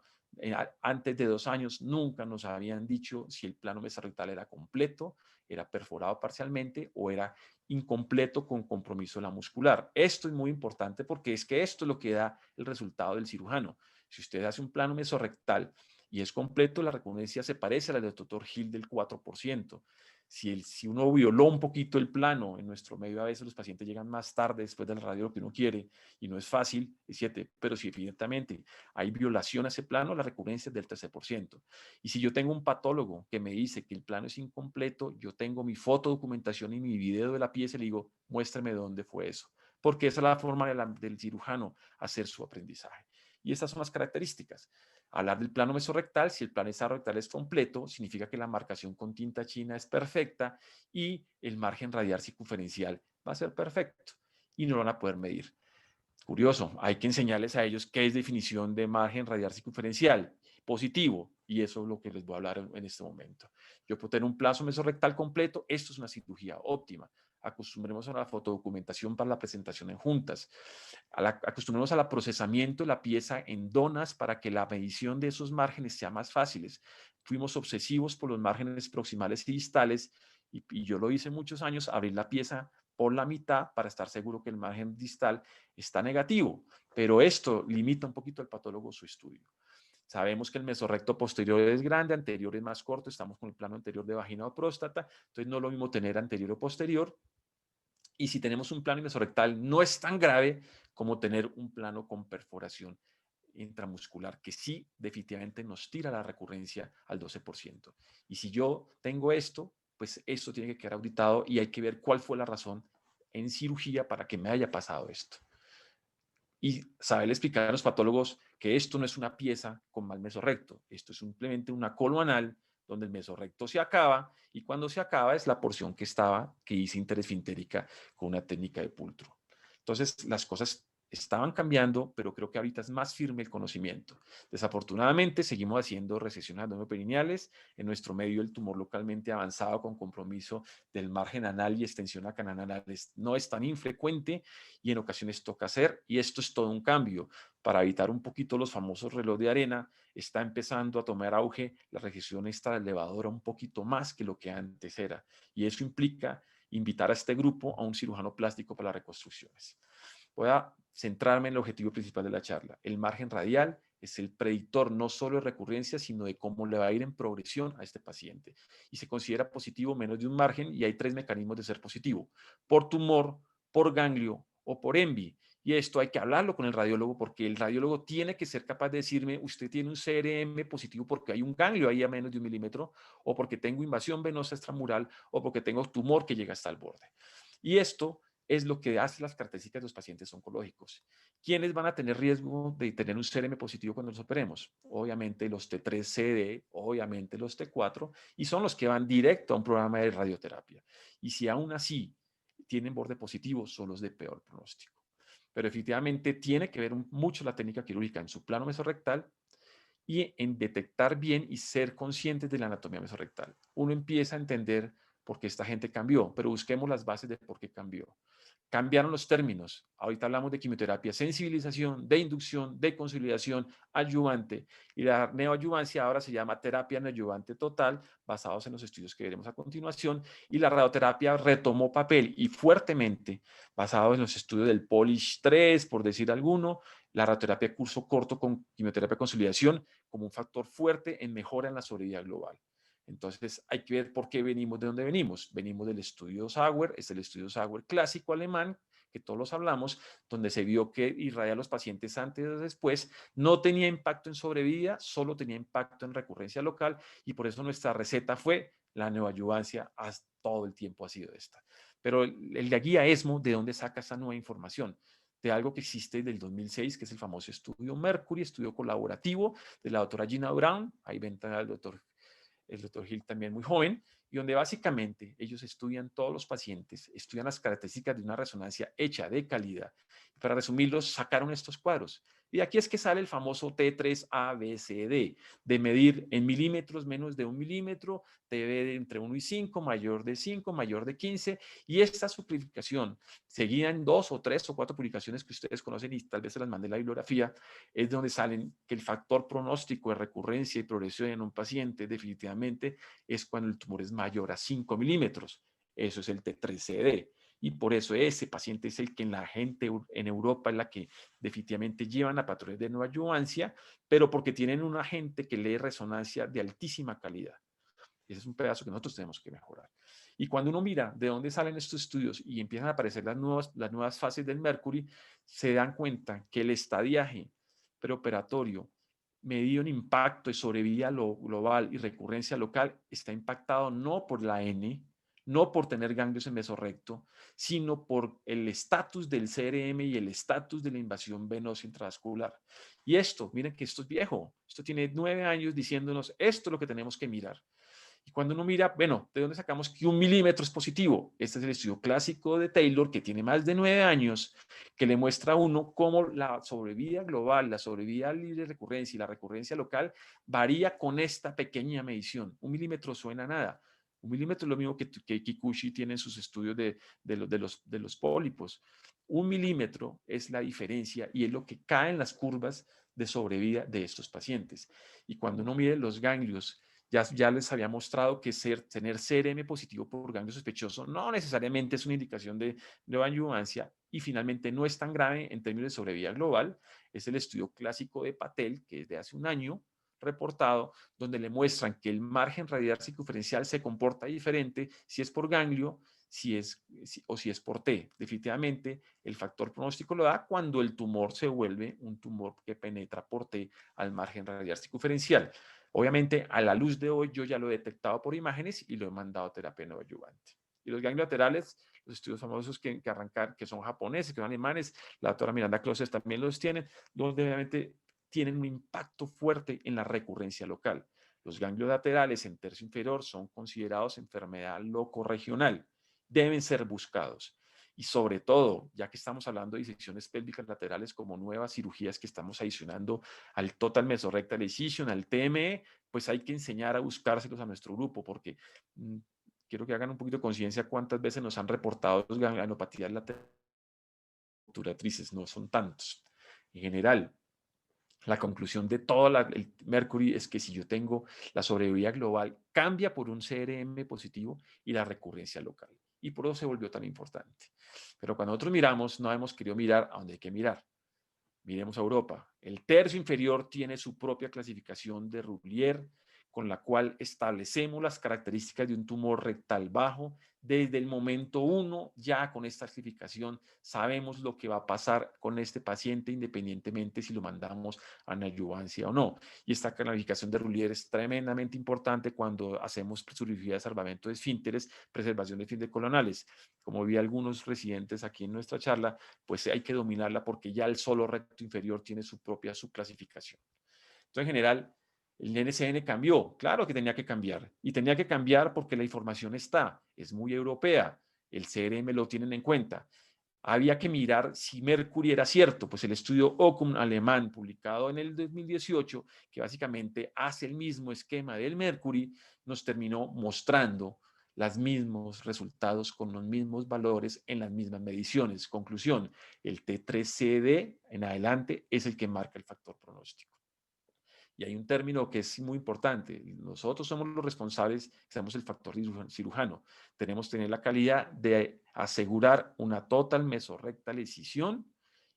Antes de 2 años nunca nos habían dicho si el plano mesorrectal era completo, era perforado parcialmente o era incompleto con compromiso de la muscular. Esto es muy importante porque es que esto es lo que da el resultado del cirujano. Si usted hace un plano mesorrectal y es completo, la recurrencia se parece a la del doctor Hill del 4%. Si uno violó un poquito el plano, en nuestro medio a veces los pacientes llegan más tarde después del radio lo que uno quiere y no es fácil, es 7, pero si evidentemente hay violación a ese plano, la recurrencia es del 13%. Y si yo tengo un patólogo que me dice que el plano es incompleto, yo tengo mi fotodocumentación y mi video de la pieza y le digo, muéstrame dónde fue eso, porque esa es la forma del cirujano hacer su aprendizaje. Y estas son las características. Hablar del plano mesorrectal, si el plano mesorrectal es completo, significa que la marcación con tinta china es perfecta y el margen radial circunferencial va a ser perfecto y no lo van a poder medir. Curioso, hay que enseñarles a ellos qué es definición de margen radial circunferencial positivo y eso es lo que les voy a hablar en este momento. Yo puedo tener un plazo mesorrectal completo, esto es una cirugía óptima. Acostumbremos a la fotodocumentación para la presentación en juntas. Acostumbremos al procesamiento de la pieza en donas para que la medición de esos márgenes sea más fáciles. Fuimos obsesivos por los márgenes proximales y distales y yo lo hice muchos años, abrir la pieza por la mitad para estar seguro que el margen distal está negativo, pero esto limita un poquito al patólogo su estudio. Sabemos que el mesorrecto posterior es grande, anterior es más corto, estamos con el plano anterior de vagina o próstata, entonces no es lo mismo tener anterior o posterior. Y si tenemos un plano mesorrectal, no es tan grave como tener un plano con perforación intramuscular, que sí definitivamente nos tira la recurrencia al 12%. Y si yo tengo esto, pues esto tiene que quedar auditado y hay que ver cuál fue la razón en cirugía para que me haya pasado esto. Y saber explicar a los patólogos que esto no es una pieza con mal mesorrecto, esto es simplemente una coloanal donde el mesorrecto se acaba y cuando se acaba es la porción que hice interesfintérica con una técnica de pultro. Entonces las cosas estaban cambiando, pero creo que ahorita es más firme el conocimiento. Desafortunadamente seguimos haciendo recesiones abdominoperineales, en nuestro medio el tumor localmente avanzado con compromiso del margen anal y extensión a canal anal no es tan infrecuente y en ocasiones toca hacer, y esto es todo un cambio. Para evitar un poquito los famosos reloj de arena, está empezando a tomar auge la recesión extraelevadora un poquito más que lo que antes era, y eso implica invitar a este grupo a un cirujano plástico para las reconstrucciones. Voy a centrarme en el objetivo principal de la charla. El margen radial es el predictor no solo de recurrencia, sino de cómo le va a ir en progresión a este paciente. Y se considera positivo menos de un margen y hay 3 mecanismos de ser positivo: por tumor, por ganglio o por ENVI. Y esto hay que hablarlo con el radiólogo porque el radiólogo tiene que ser capaz de decirme, usted tiene un CRM positivo porque hay un ganglio ahí a menos de 1 milímetro, o porque tengo invasión venosa extramural, o porque tengo tumor que llega hasta el borde. Y esto es lo que hace las características de los pacientes oncológicos. ¿Quiénes van a tener riesgo de tener un CRM positivo cuando los operemos? Obviamente los T3-CD, obviamente los T4, y son los que van directo a un programa de radioterapia. Y si aún así tienen borde positivo, son los de peor pronóstico. Pero efectivamente tiene que ver mucho la técnica quirúrgica en su plano mesorrectal y en detectar bien y ser conscientes de la anatomía mesorrectal. Uno empieza a entender por qué esta gente cambió, pero busquemos las bases de por qué cambió. Cambiaron los términos. Ahorita hablamos de quimioterapia, sensibilización, de inducción, de consolidación, adyuvante. Y la neoadyuvancia ahora se llama terapia neoadyuvante total, basados en los estudios que veremos a continuación. Y la radioterapia retomó papel y fuertemente, basado en los estudios del Polish 3, por decir alguno, la radioterapia de curso corto con quimioterapia de consolidación como un factor fuerte en mejora en la sobrevida global. Entonces hay que ver por qué venimos de dónde venimos. Venimos del estudio Sauer, es el estudio Sauer clásico alemán, que todos los hablamos, donde se vio que irradiar a los pacientes antes o después no tenía impacto en sobrevida, solo tenía impacto en recurrencia local, y por eso nuestra receta fue la neoadyuvancia, todo el tiempo ha sido esta. Pero el de guía ESMO, ¿de dónde saca esa nueva información? De algo que existe del 2006, que es el famoso estudio Mercury, estudio colaborativo de la doctora Gina Brown, ahí ven al doctor Hill también muy joven, y donde básicamente ellos estudian todos los pacientes, estudian las características de una resonancia hecha de calidad. Para resumirlos, sacaron estos cuadros. Y aquí es que sale el famoso T3ABCD, de medir en milímetros menos de 1 milímetro, TV de entre 1 y 5, mayor de 5, mayor de 15, y esta simplificación, seguida en 2 o 3 o 4 publicaciones que ustedes conocen y tal vez se las mande la bibliografía, es de donde salen que el factor pronóstico de recurrencia y progresión en un paciente definitivamente es cuando el tumor es mayor a 5 milímetros. Eso es el T3CD. Y por eso ese paciente es el que en la gente en Europa es la que definitivamente llevan a patrones de neoadyuvancia, pero porque tienen un agente que lee resonancia de altísima calidad. Ese es un pedazo que nosotros tenemos que mejorar. Y cuando uno mira de dónde salen estos estudios y empiezan a aparecer las nuevas fases del Mercury, se dan cuenta que el estadiaje preoperatorio medido en impacto de sobrevida global y recurrencia local está impactado no por la N, no por tener ganglios en mesorrecto, sino por el estatus del CRM y el estatus de la invasión venosa intravascular. Y esto, miren que esto es viejo, esto tiene 9 años diciéndonos esto es lo que tenemos que mirar. Y cuando uno mira, bueno, ¿de dónde sacamos que 1 milímetro es positivo? Este es el estudio clásico de Taylor, que tiene más de 9 años, que le muestra a uno cómo la sobrevida global, la sobrevida libre de recurrencia y la recurrencia local varía con esta pequeña medición. 1 milímetro suena a nada. 1 milímetro es lo mismo que Kikuchi tiene en sus estudios de los pólipos. 1 milímetro es la diferencia y es lo que cae en las curvas de sobrevida de estos pacientes. Y cuando uno mide los ganglios Ya les había mostrado que tener CRM positivo por ganglio sospechoso no necesariamente es una indicación de neoadyuvancia y finalmente no es tan grave en términos de sobrevida global. Es el estudio clásico de Patel, que es de hace un año reportado, donde le muestran que el margen radial circunferencial se comporta diferente si es por ganglio si es por T. Definitivamente, el factor pronóstico lo da cuando el tumor se vuelve un tumor que penetra por T al margen radial circunferencial. Obviamente, a la luz de hoy, yo ya lo he detectado por imágenes y lo he mandado a terapia neoadyuvante. Y los ganglios laterales, los estudios famosos que son japoneses, que son alemanes, la doctora Miranda Closes también los tienen, donde obviamente tienen un impacto fuerte en la recurrencia local. Los ganglios laterales en tercio inferior son considerados enfermedad locorregional. Deben ser buscados. Y sobre todo, ya que estamos hablando de disecciones pélvicas laterales como nuevas cirugías que estamos adicionando al Total Mesorectal Excision, al TME, pues hay que enseñar a buscárselos a nuestro grupo, porque quiero que hagan un poquito de conciencia cuántas veces nos han reportado los gangliopatías laterales, no son tantos. En general, la conclusión de todo el Mercury es que si yo tengo la sobrevida global, cambia por un CRM positivo y la recurrencia local. Y por eso se volvió tan importante. Pero cuando nosotros miramos, no hemos querido mirar a donde hay que mirar. Miremos a Europa. El tercio inferior tiene su propia clasificación de Roulier, con la cual establecemos las características de un tumor rectal bajo. Desde el momento 1, ya con esta clasificación, sabemos lo que va a pasar con este paciente, independientemente si lo mandamos a neoadyuvancia o no. Y esta clasificación de Roulier es tremendamente importante cuando hacemos cirugía de salvamento de esfínteres, preservación de esfínteres colonales. Como vi algunos residentes aquí en nuestra charla, pues hay que dominarla porque ya el solo recto inferior tiene su propia subclasificación. Entonces, en general, el NCN cambió. Claro que tenía que cambiar. Y tenía que cambiar porque la información es muy europea. El CRM lo tienen en cuenta. Había que mirar si Mercury era cierto. Pues el estudio Ocum alemán, publicado en el 2018, que básicamente hace el mismo esquema del Mercury, nos terminó mostrando los mismos resultados con los mismos valores en las mismas mediciones. Conclusión, el T3CD en adelante es el que marca el factor pronóstico. Y hay un término que es muy importante. Nosotros somos los responsables, somos el factor cirujano. Tenemos que tener la calidad de asegurar una total mesorrectal escisión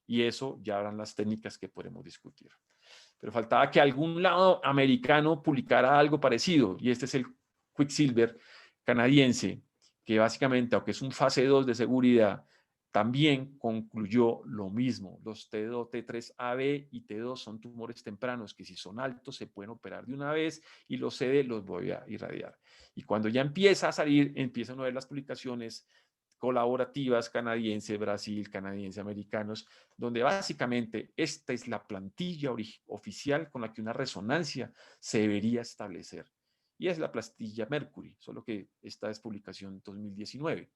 y eso ya habrán las técnicas que podemos discutir. Pero faltaba que algún lado americano publicara algo parecido y este es el Quicksilver canadiense, que básicamente, aunque es un fase 2 de seguridad, también concluyó lo mismo. Los T2, T3AB y T2 son tumores tempranos que si son altos se pueden operar de una vez y los CD los voy a irradiar. Y cuando ya empieza a salir, empiezan a ver las publicaciones colaborativas canadiense, Brasil, canadiense, americanos, donde básicamente esta es la plantilla oficial con la que una resonancia se debería establecer. Y es la plantilla Mercury, solo que esta es publicación 2019.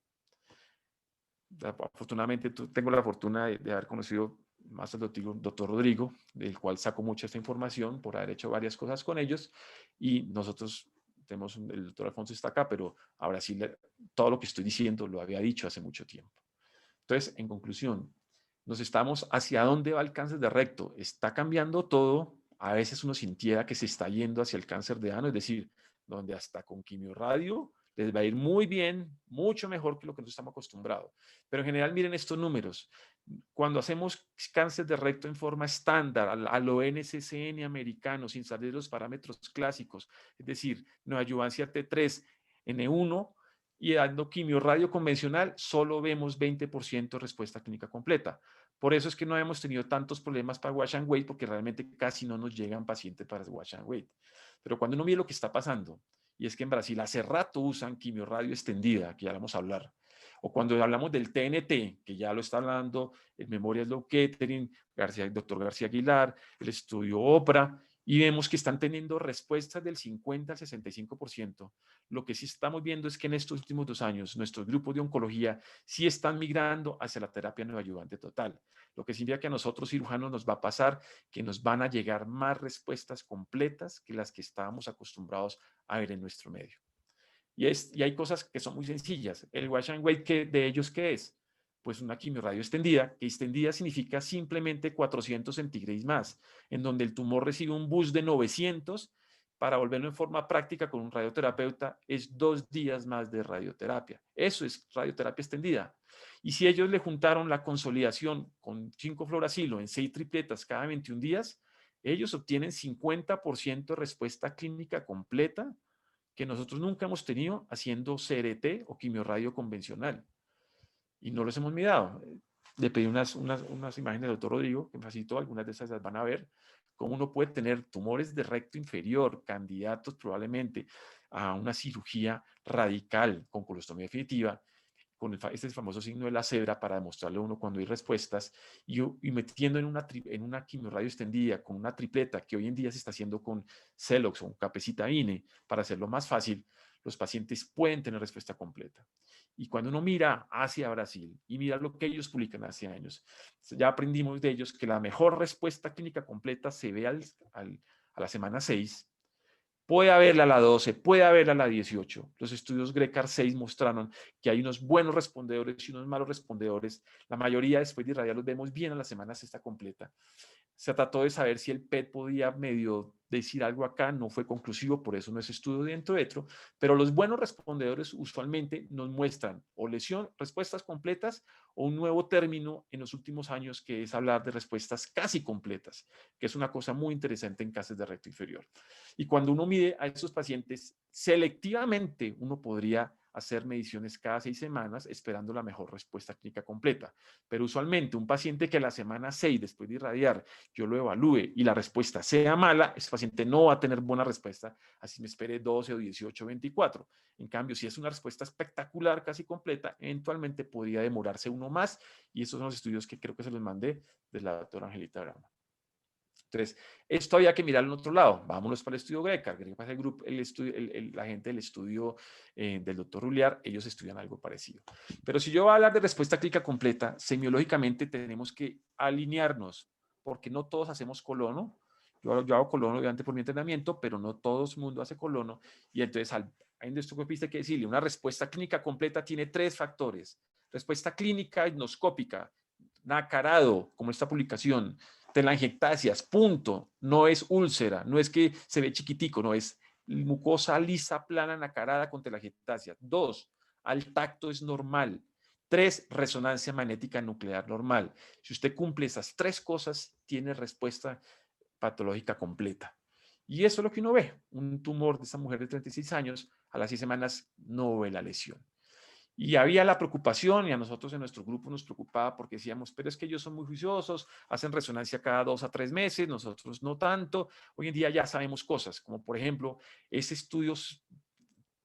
Afortunadamente tengo la fortuna de haber conocido más al doctor Rodrigo, del cual saco mucha esta información por haber hecho varias cosas con ellos y nosotros tenemos, el doctor Alfonso está acá, pero a Brasil todo lo que estoy diciendo lo había dicho hace mucho tiempo. Entonces, en conclusión, nos estamos hacia dónde va el cáncer de recto. Está cambiando todo. A veces uno sintiera que se está yendo hacia el cáncer de ano, es decir, donde hasta con quimioradio les va a ir muy bien, mucho mejor que lo que nosotros estamos acostumbrados. Pero en general, miren estos números. Cuando hacemos cáncer de recto en forma estándar, a lo NCCN americano, sin salir de los parámetros clásicos, es decir, neoadyuvancia T3, N1, y dando quimioradio convencional, solo vemos 20% respuesta clínica completa. Por eso es que no hemos tenido tantos problemas para Watch and Wait, porque realmente casi no nos llegan pacientes para Watch and Wait. Pero cuando uno mira lo que está pasando, y es que en Brasil hace rato usan quimioradio extendida, que ya vamos a hablar, o cuando hablamos del TNT, que ya lo está hablando el Memorial Sloan Kettering, el doctor García Aguilar, el estudio OPRA, y vemos que están teniendo respuestas del 50 al 65%. Lo que sí estamos viendo es que en estos últimos 2 años nuestros grupos de oncología sí están migrando hacia la terapia neoadyuvante total. Lo que significa que a nosotros cirujanos nos va a pasar que nos van a llegar más respuestas completas que las que estábamos acostumbrados a ver en nuestro medio. Y hay cosas que son muy sencillas. El Watch and Wait de ellos, ¿qué es? Pues una quimioradio extendida, que extendida significa simplemente 400 centígrados más, en donde el tumor recibe un boost de 900, para volverlo en forma práctica con un radioterapeuta es 2 días más de radioterapia. Eso es radioterapia extendida. Y si ellos le juntaron la consolidación con 5-fluoracilo en 6 tripletas cada 21 días, ellos obtienen 50% de respuesta clínica completa que nosotros nunca hemos tenido haciendo CRT o quimioradio convencional. Y no los hemos mirado. Le pedí unas imágenes del doctor Rodrigo, que me facilitó, algunas de esas las van a ver, cómo uno puede tener tumores de recto inferior, candidatos probablemente a una cirugía radical con colostomía definitiva, con este famoso signo de la cebra para demostrarle a uno cuando hay respuestas, y metiendo en una quimioradio extendida con una tripleta que hoy en día se está haciendo con Celox o un capecitabine para hacerlo más fácil, los pacientes pueden tener respuesta completa. Y cuando uno mira hacia Brasil y mira lo que ellos publican hace años, ya aprendimos de ellos que la mejor respuesta clínica completa se ve a la semana 6. Puede haberla a la 12, puede haberla a la 18. Los estudios GRECAR 6 mostraron que hay unos buenos respondedores y unos malos respondedores. La mayoría después de irradiar los vemos bien a la semana 6 completa. Se trató de saber si el PET podía medio decir algo acá, no fue conclusivo, por eso no es estudio dentro de otro, pero los buenos respondedores usualmente nos muestran o respuestas completas o un nuevo término en los últimos años que es hablar de respuestas casi completas, que es una cosa muy interesante en cáncer de recto inferior. Y cuando uno mide a esos pacientes, selectivamente uno podría hacer mediciones cada 6 semanas esperando la mejor respuesta clínica completa. Pero usualmente un paciente que a la semana 6 después de irradiar yo lo evalúe y la respuesta sea mala, ese paciente no va a tener buena respuesta, así me espere 12 o 18 o 24. En cambio, si es una respuesta espectacular, casi completa, eventualmente podría demorarse uno más, y esos son los estudios que creo que se los mandé de la doctora Angelita Bravo. Entonces, esto había que mirar en otro lado. Vámonos para el estudio GRECAR. El grupo, la gente del estudio del doctor Ruliar, ellos estudian algo parecido. Pero si yo voy a hablar de respuesta clínica completa, semiológicamente tenemos que alinearnos, porque no todos hacemos colono. Yo hago colono obviamente por mi entrenamiento, pero no todo el mundo hace colono. Y entonces, hay un endoscopista que decirle, una respuesta clínica completa tiene 3 factores. Respuesta clínica endoscópica, nacarado, como esta publicación, telangiectasias, punto. No es úlcera, no es que se ve chiquitico, no, es mucosa lisa, plana, nacarada con telangiectasias. 2, al tacto es normal. 3, resonancia magnética nuclear normal. Si usted cumple esas 3 cosas, tiene respuesta patológica completa. Y eso es lo que uno ve. Un tumor de esa mujer de 36 años, a las 6 semanas no ve la lesión. Y había la preocupación, y a nosotros en nuestro grupo nos preocupaba porque decíamos, pero es que ellos son muy juiciosos, hacen resonancia cada 2 a 3 meses, nosotros no tanto. Hoy en día ya sabemos cosas, como por ejemplo, ese estudio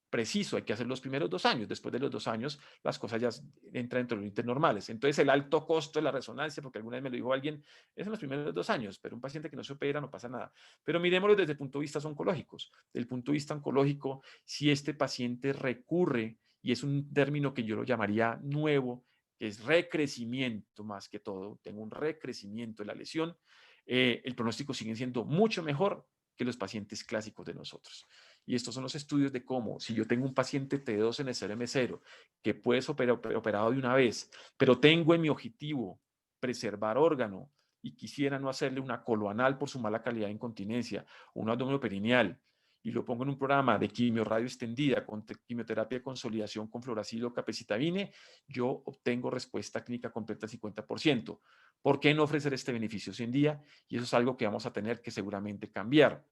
preciso hay que hacer los primeros 2 años. Después de los 2 años, las cosas ya entran dentro de los límites normales. Entonces, el alto costo de la resonancia, porque alguna vez me lo dijo alguien, es en los primeros 2 años, pero un paciente que no se opera no pasa nada. Pero miremoslo desde el punto de vista oncológicos. Desde el punto de vista oncológico, si este paciente recurre, y es un término que yo lo llamaría nuevo, que es recrecimiento más que todo, tengo un recrecimiento de la lesión, el pronóstico sigue siendo mucho mejor que los pacientes clásicos de nosotros. Y estos son los estudios de cómo, si yo tengo un paciente T2 en el 0M0 que puede ser operado de una vez, pero tengo en mi objetivo preservar órgano y quisiera no hacerle una coloanal por su mala calidad de incontinencia, o un abdomen perineal, y lo pongo en un programa de quimioradio extendida con quimioterapia de consolidación con fluoracilo o capecitabine, yo obtengo respuesta clínica completa al 50%. ¿Por qué no ofrecer este beneficio hoy en día? Y eso es algo que vamos a tener que seguramente cambiar.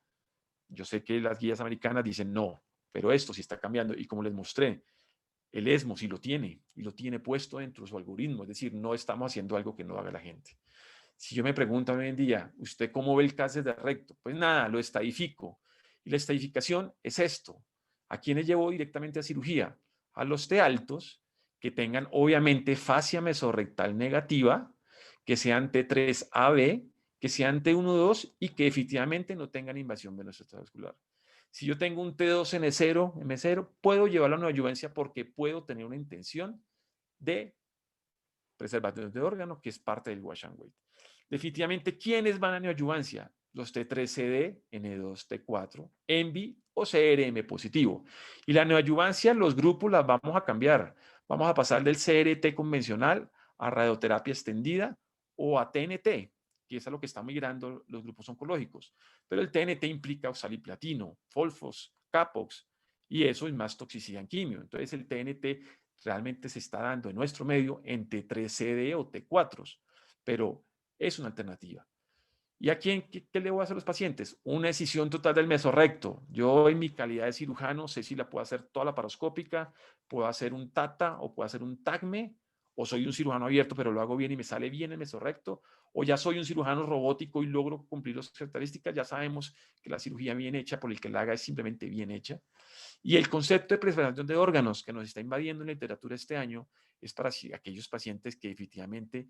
Yo sé que las guías americanas dicen no, pero esto sí está cambiando. Y como les mostré, el ESMO sí lo tiene, y lo tiene puesto dentro de su algoritmo. Es decir, no estamos haciendo algo que no haga la gente. Si yo me pregunto hoy en día, ¿usted cómo ve el cáncer de recto? Pues nada, lo estadifico. Y la estadificación es esto. ¿A quiénes llevo directamente a cirugía? A los T altos, que tengan obviamente fascia mesorrectal negativa, que sean T3AB, que sean T1-2 y que efectivamente no tengan invasión venosa extravascular. Si yo tengo un T2 M0, puedo llevarlo a neoadyuvancia porque puedo tener una intención de preservación de órgano, que es parte del wash and wait. Definitivamente, ¿quiénes van a neoadyuvancia? Los T3CD, N2, T4, ENVI o CRM positivo. Y la neoadyuvancia, los grupos las vamos a cambiar. Vamos a pasar del CRT convencional a radioterapia extendida o a TNT, que es a lo que están migrando los grupos oncológicos. Pero el TNT implica oxaliplatino, Folfos, Capox, y eso es más toxicidad en quimio. Entonces el TNT realmente se está dando en nuestro medio en T3CD o T4, pero es una alternativa. ¿Y a quién, qué le voy a hacer a los pacientes? Una decisión total del mesorrecto. Yo en mi calidad de cirujano sé si la puedo hacer toda laparoscópica, puedo hacer un TATA o puedo hacer un TACME, o soy un cirujano abierto pero lo hago bien y me sale bien el mesorrecto, o ya soy un cirujano robótico y logro cumplir las características. Ya sabemos que la cirugía bien hecha por el que la haga es simplemente bien hecha. Y el concepto de preservación de órganos que nos está invadiendo en la literatura este año es para aquellos pacientes que definitivamente,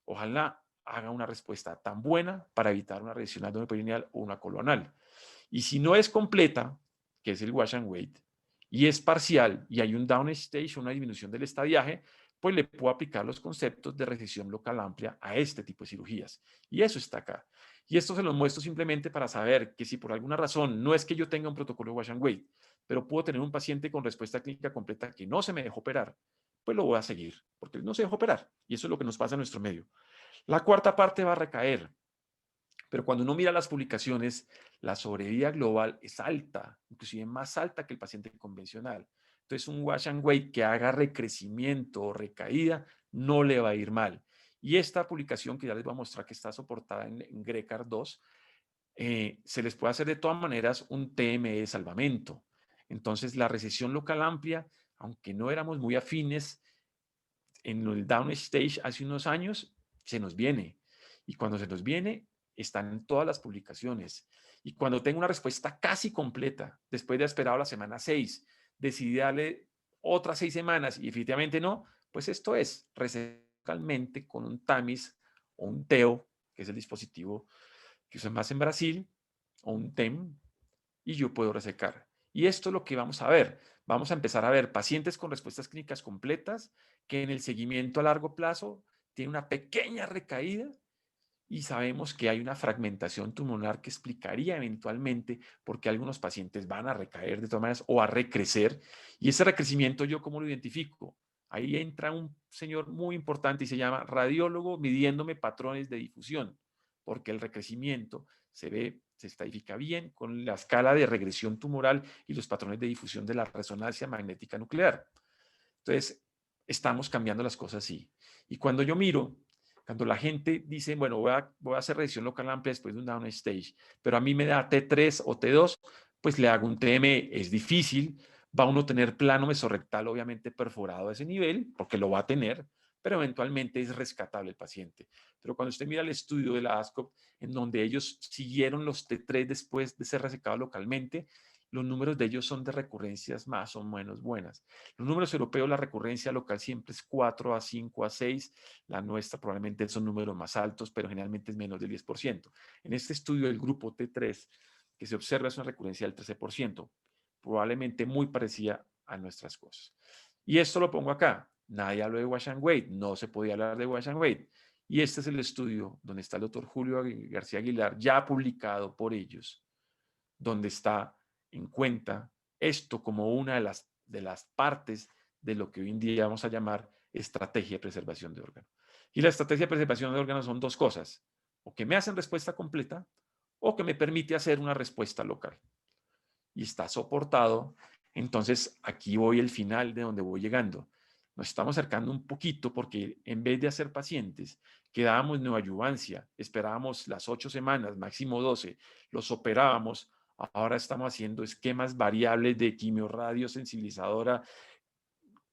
ojalá haga una respuesta tan buena para evitar una revisión abdominoperineal o una colonal. Y si no es completa, que es el wash and wait, y es parcial y hay un downstage, una disminución del estadiaje, pues le puedo aplicar los conceptos de resección local amplia a este tipo de cirugías. Y eso está acá. Y esto se lo muestro simplemente para saber que si por alguna razón no es que yo tenga un protocolo de wash and wait, pero puedo tener un paciente con respuesta clínica completa que no se me dejó operar, pues lo voy a seguir, porque no se dejó operar. Y eso es lo que nos pasa en nuestro medio. La cuarta parte va a recaer, pero cuando uno mira las publicaciones, la sobrevida global es alta, inclusive más alta que el paciente convencional. Entonces, un wash and wait que haga recrecimiento o recaída no le va a ir mal. Y esta publicación que ya les voy a mostrar que está soportada en GRECAR 2, se les puede hacer de todas maneras un TME de salvamento. Entonces, la recesión local amplia, aunque no éramos muy afines en el downstage hace unos años, se nos viene. Y cuando se nos viene, están en todas las publicaciones. Y cuando tengo una respuesta casi completa, después de haber esperado la semana 6, decidí darle otras 6 semanas y definitivamente no, pues esto es recetamente con un TAMIS o un TEO, que es el dispositivo que usan más en Brasil, o un TEM, y yo puedo resecar. Y esto es lo que vamos a ver. Vamos a empezar a ver pacientes con respuestas clínicas completas que en el seguimiento a largo plazo tienen una pequeña recaída y sabemos que hay una fragmentación tumoral que explicaría eventualmente por qué algunos pacientes van a recaer de todas maneras o a recrecer. Y ese recrecimiento, ¿yo cómo lo identifico? Ahí entra un señor muy importante y se llama radiólogo midiéndome patrones de difusión, porque el recrecimiento se estadifica bien con la escala de regresión tumoral y los patrones de difusión de la resonancia magnética nuclear. Entonces, estamos cambiando las cosas así. Y cuando yo miro, cuando la gente dice, bueno, voy a hacer revisión local amplia después de un downstage, pero a mí me da T3 o T2, pues le hago un TM, es difícil, va uno a tener plano mesorrectal obviamente perforado a ese nivel, porque lo va a tener, pero eventualmente es rescatable el paciente. Pero cuando usted mira el estudio de la ASCOP, en donde ellos siguieron los T3 después de ser resecado localmente, los números de ellos son de recurrencias más o menos buenas. Los números europeos, la recurrencia local siempre es 4 a 5 a 6. La nuestra probablemente son números más altos, pero generalmente es menos del 10%. En este estudio del grupo T3, que se observa es una recurrencia del 13%, probablemente muy parecida a nuestras cosas. Y esto lo pongo acá. Nadie habló de wash and wait, no se podía hablar de wash and wait. Y este es el estudio donde está el doctor Julio García Aguilar, ya publicado por ellos, donde está en cuenta esto como una de las partes de lo que hoy en día vamos a llamar estrategia de preservación de órganos. Y la estrategia de preservación de órganos son dos cosas, o que me hacen respuesta completa o que me permite hacer una respuesta local. Y está soportado. Entonces, aquí voy al final de donde voy llegando. Nos estamos acercando un poquito porque en vez de hacer pacientes, quedábamos neoadyuvancia, esperábamos las 8 semanas, máximo 12, los operábamos. Ahora estamos haciendo esquemas variables de quimioradio sensibilizadora,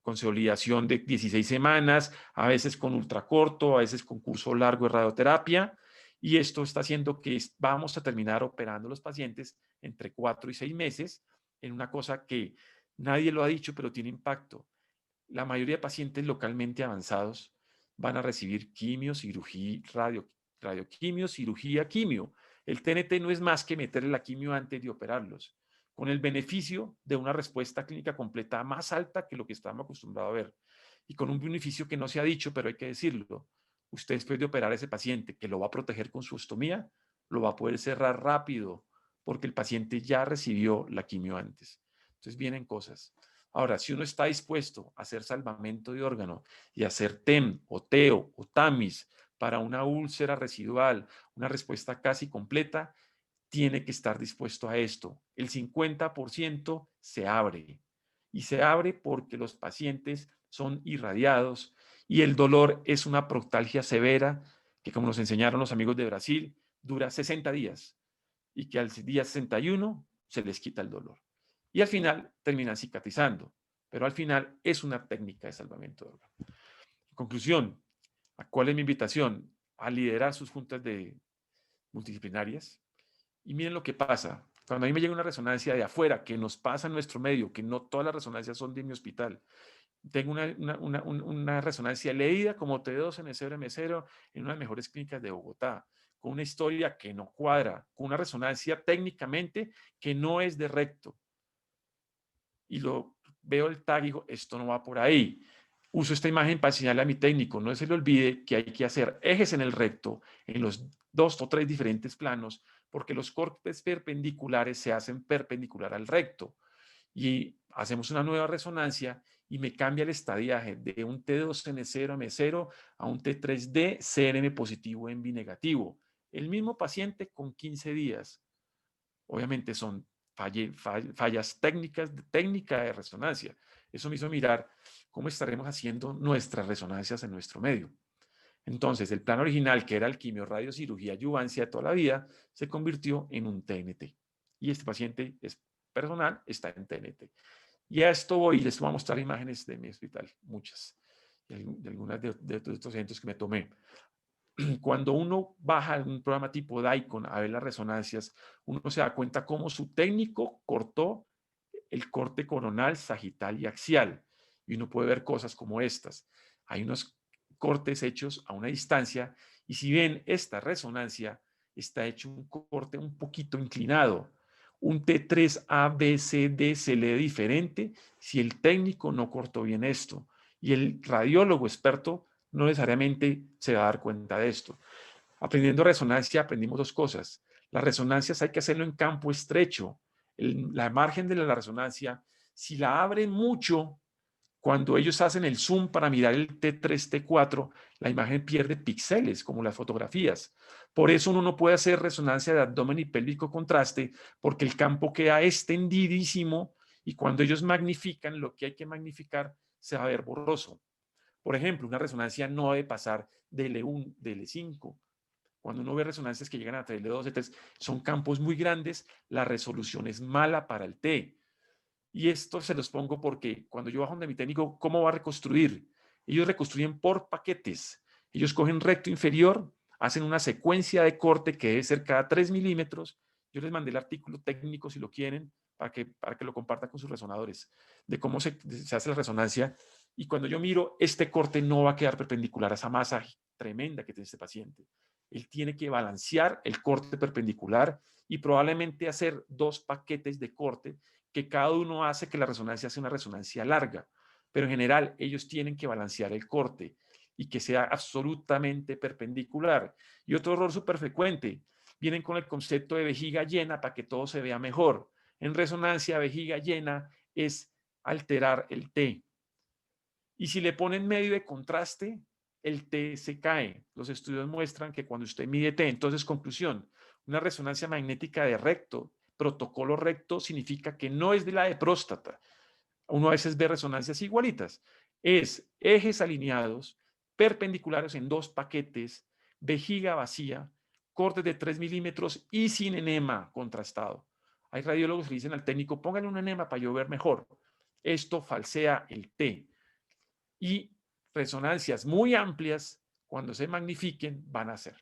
consolidación de 16 semanas, a veces con ultracorto, a veces con curso largo de radioterapia. Y esto está haciendo que vamos a terminar operando a los pacientes entre 4 y 6 meses en una cosa que nadie lo ha dicho, pero tiene impacto. La mayoría de pacientes localmente avanzados van a recibir quimio, cirugía, radioquimio, cirugía, quimio. El TNT no es más que meterle la quimio antes de operarlos, con el beneficio de una respuesta clínica completa más alta que lo que estamos acostumbrados a ver. Y con un beneficio que no se ha dicho, pero hay que decirlo. Usted después de operar a ese paciente que lo va a proteger con su ostomía, lo va a poder cerrar rápido, porque el paciente ya recibió la quimio antes. Entonces vienen cosas. Ahora, si uno está dispuesto a hacer salvamento de órgano y hacer TEM o TEO o TAMIS para una úlcera residual, una respuesta casi completa, tiene que estar dispuesto a esto. El 50% se abre. Y se abre porque los pacientes son irradiados y el dolor es una proctalgia severa que, como nos enseñaron los amigos de Brasil, dura 60 días y que al día 61 se les quita el dolor. Y al final terminan cicatrizando, pero al final es una técnica de salvamento de órgano. En conclusión, ¿cuál es mi invitación? A liderar sus juntas multidisciplinarias. Y miren lo que pasa. Cuando a mí me llega una resonancia de afuera, que nos pasa en nuestro medio, que no todas las resonancias son de mi hospital, tengo una resonancia leída como T2 en M0 en una de las mejores clínicas de Bogotá, con una historia que no cuadra, con una resonancia técnicamente que no es de recto. Y lo veo el tag y digo, esto no va por ahí. Uso esta imagen para enseñarle a mi técnico, no se le olvide que hay que hacer ejes en el recto, en los 2 o 3 diferentes planos, porque los cortes perpendiculares se hacen perpendicular al recto. Y hacemos una nueva resonancia y me cambia el estadiaje de un T2N0 M0 a un T3D CNM positivo en B negativo. El mismo paciente con 15 días. Obviamente son fallas técnicas, técnica de resonancia. Eso me hizo mirar cómo estaremos haciendo nuestras resonancias en nuestro medio. Entonces, el plan original, que era el quimiorradiocirugía adyuvancia de toda la vida, se convirtió en un TNT. Y este paciente es personal, está en TNT. Y a esto voy, les voy a mostrar imágenes de mi hospital, muchas, de algunas de estos eventos que me tomé. Cuando uno baja un programa tipo DICON a ver las resonancias, uno se da cuenta cómo su técnico cortó el corte coronal, sagital y axial. Y uno puede ver cosas como estas. Hay unos cortes hechos a una distancia y si ven esta resonancia, está hecho un corte un poquito inclinado. Un T3A, B, C, D se lee diferente si el técnico no cortó bien esto. Y el radiólogo experto no necesariamente se va a dar cuenta de esto. Aprendiendo resonancia aprendimos 2 cosas. Las resonancias hay que hacerlo en campo estrecho. La margen de la resonancia, si la abren mucho, cuando ellos hacen el zoom para mirar el T3, T4, la imagen pierde píxeles, como las fotografías. Por eso uno no puede hacer resonancia de abdomen y pélvico contraste, porque el campo queda extendidísimo y cuando ellos magnifican lo que hay que magnificar, se va a ver borroso. Por ejemplo, una resonancia no debe pasar de L1, de L5. Cuando uno ve resonancias que llegan a L2, L3, son campos muy grandes, la resolución es mala para el T. Y esto se los pongo porque cuando yo bajo donde mi técnico, ¿cómo va a reconstruir? Ellos reconstruyen por paquetes. Ellos cogen recto inferior, hacen una secuencia de corte que debe ser cada 3 milímetros. Yo les mandé el artículo técnico si lo quieren para que lo compartan con sus resonadores de cómo se hace la resonancia. Y cuando yo miro, este corte no va a quedar perpendicular a esa masa tremenda que tiene este paciente. Él tiene que balancear el corte perpendicular y probablemente hacer 2 paquetes de corte que cada uno hace que la resonancia sea una resonancia larga, pero en general ellos tienen que balancear el corte y que sea absolutamente perpendicular. Y otro error súper frecuente, vienen con el concepto de vejiga llena para que todo se vea mejor. En resonancia, vejiga llena es alterar el T. Y si le ponen medio de contraste, el T se cae. Los estudios muestran que cuando usted mide T, entonces conclusión, una resonancia magnética de recto, protocolo recto, significa que no es de la de próstata. Uno a veces ve resonancias igualitas. Es ejes alineados, perpendiculares en 2 paquetes, vejiga vacía, cortes de 3 milímetros y sin enema contrastado. Hay radiólogos que dicen al técnico, póngale un enema para yo ver mejor. Esto falsea el T. Y resonancias muy amplias, cuando se magnifiquen, van a ser.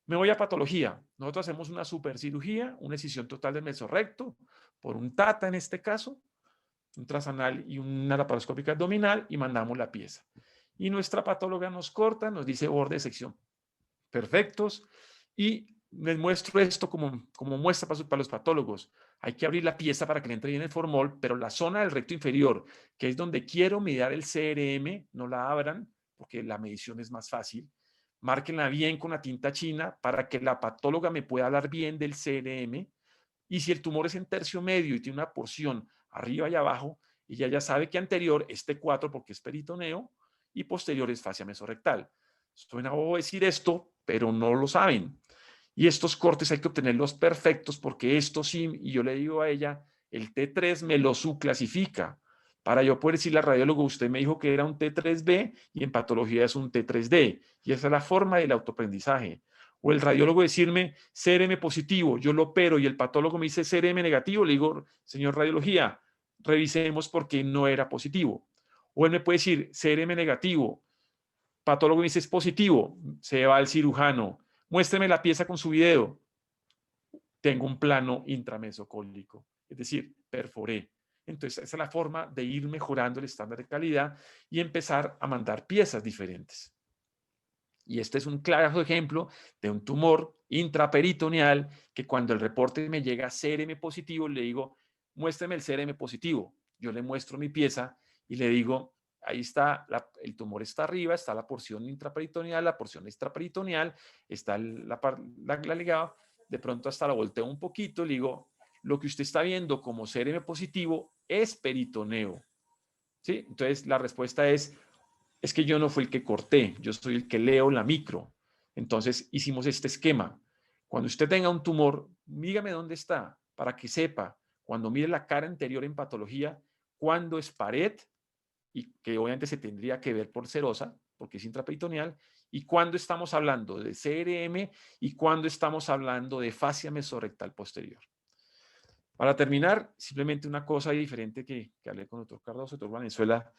Me voy a patología. Nosotros hacemos una supercirugía, una excisión total del mesorrecto, por un TATA en este caso, un trasanal y una laparoscópica abdominal, y mandamos la pieza. Y nuestra patóloga nos corta, nos dice borde de sección perfectos, y les muestro esto como muestra para los patólogos. Hay que abrir la pieza para que le entre bien el formol, pero la zona del recto inferior, que es donde quiero mirar el CRM, no la abran, porque la medición es más fácil. Márquenla bien con la tinta china para que la patóloga me pueda hablar bien del CRM. Y si el tumor es en tercio medio y tiene una porción arriba y abajo, ella ya sabe que anterior es T4 porque es peritoneo y posterior es fascia mesorrectal. Suena bobo decir esto, pero no lo saben. Y estos cortes hay que obtenerlos perfectos porque esto sí, y yo le digo a ella, el T3 me lo subclasifica. Para yo poder decirle al radiólogo, usted me dijo que era un T3B y en patología es un T3D. Y esa es la forma del autoaprendizaje. O el radiólogo decirme CRM positivo, yo lo opero y el patólogo me dice CRM negativo, le digo, señor radiología, revisemos por qué no era positivo. O él me puede decir CRM negativo, patólogo me dice es positivo, se va al cirujano, muéstreme la pieza con su video. Tengo un plano intramesocólico, es decir, perforé. Entonces, esa es la forma de ir mejorando el estándar de calidad y empezar a mandar piezas diferentes. Y este es un claro ejemplo de un tumor intraperitoneal que cuando el reporte me llega CRM positivo, le digo, muéstreme el CRM positivo. Yo le muestro mi pieza y le digo, ahí está, el tumor está arriba, está la porción intraperitoneal, la porción extraperitoneal, está la ligada, de pronto hasta la volteo un poquito, le digo, lo que usted está viendo como CRM positivo es peritoneo. ¿Sí? Entonces la respuesta es que yo no fui el que corté, yo soy el que leo la micro. Entonces hicimos este esquema. Cuando usted tenga un tumor, dígame dónde está, para que sepa, cuando mire la cara anterior en patología, cuándo es pared, y que obviamente se tendría que ver por serosa, porque es intraperitoneal, y cuándo estamos hablando de CRM y cuándo estamos hablando de fascia mesorrectal posterior. Para terminar, simplemente una cosa diferente que hablé con el doctor Cardoso, doctor Valenzuela,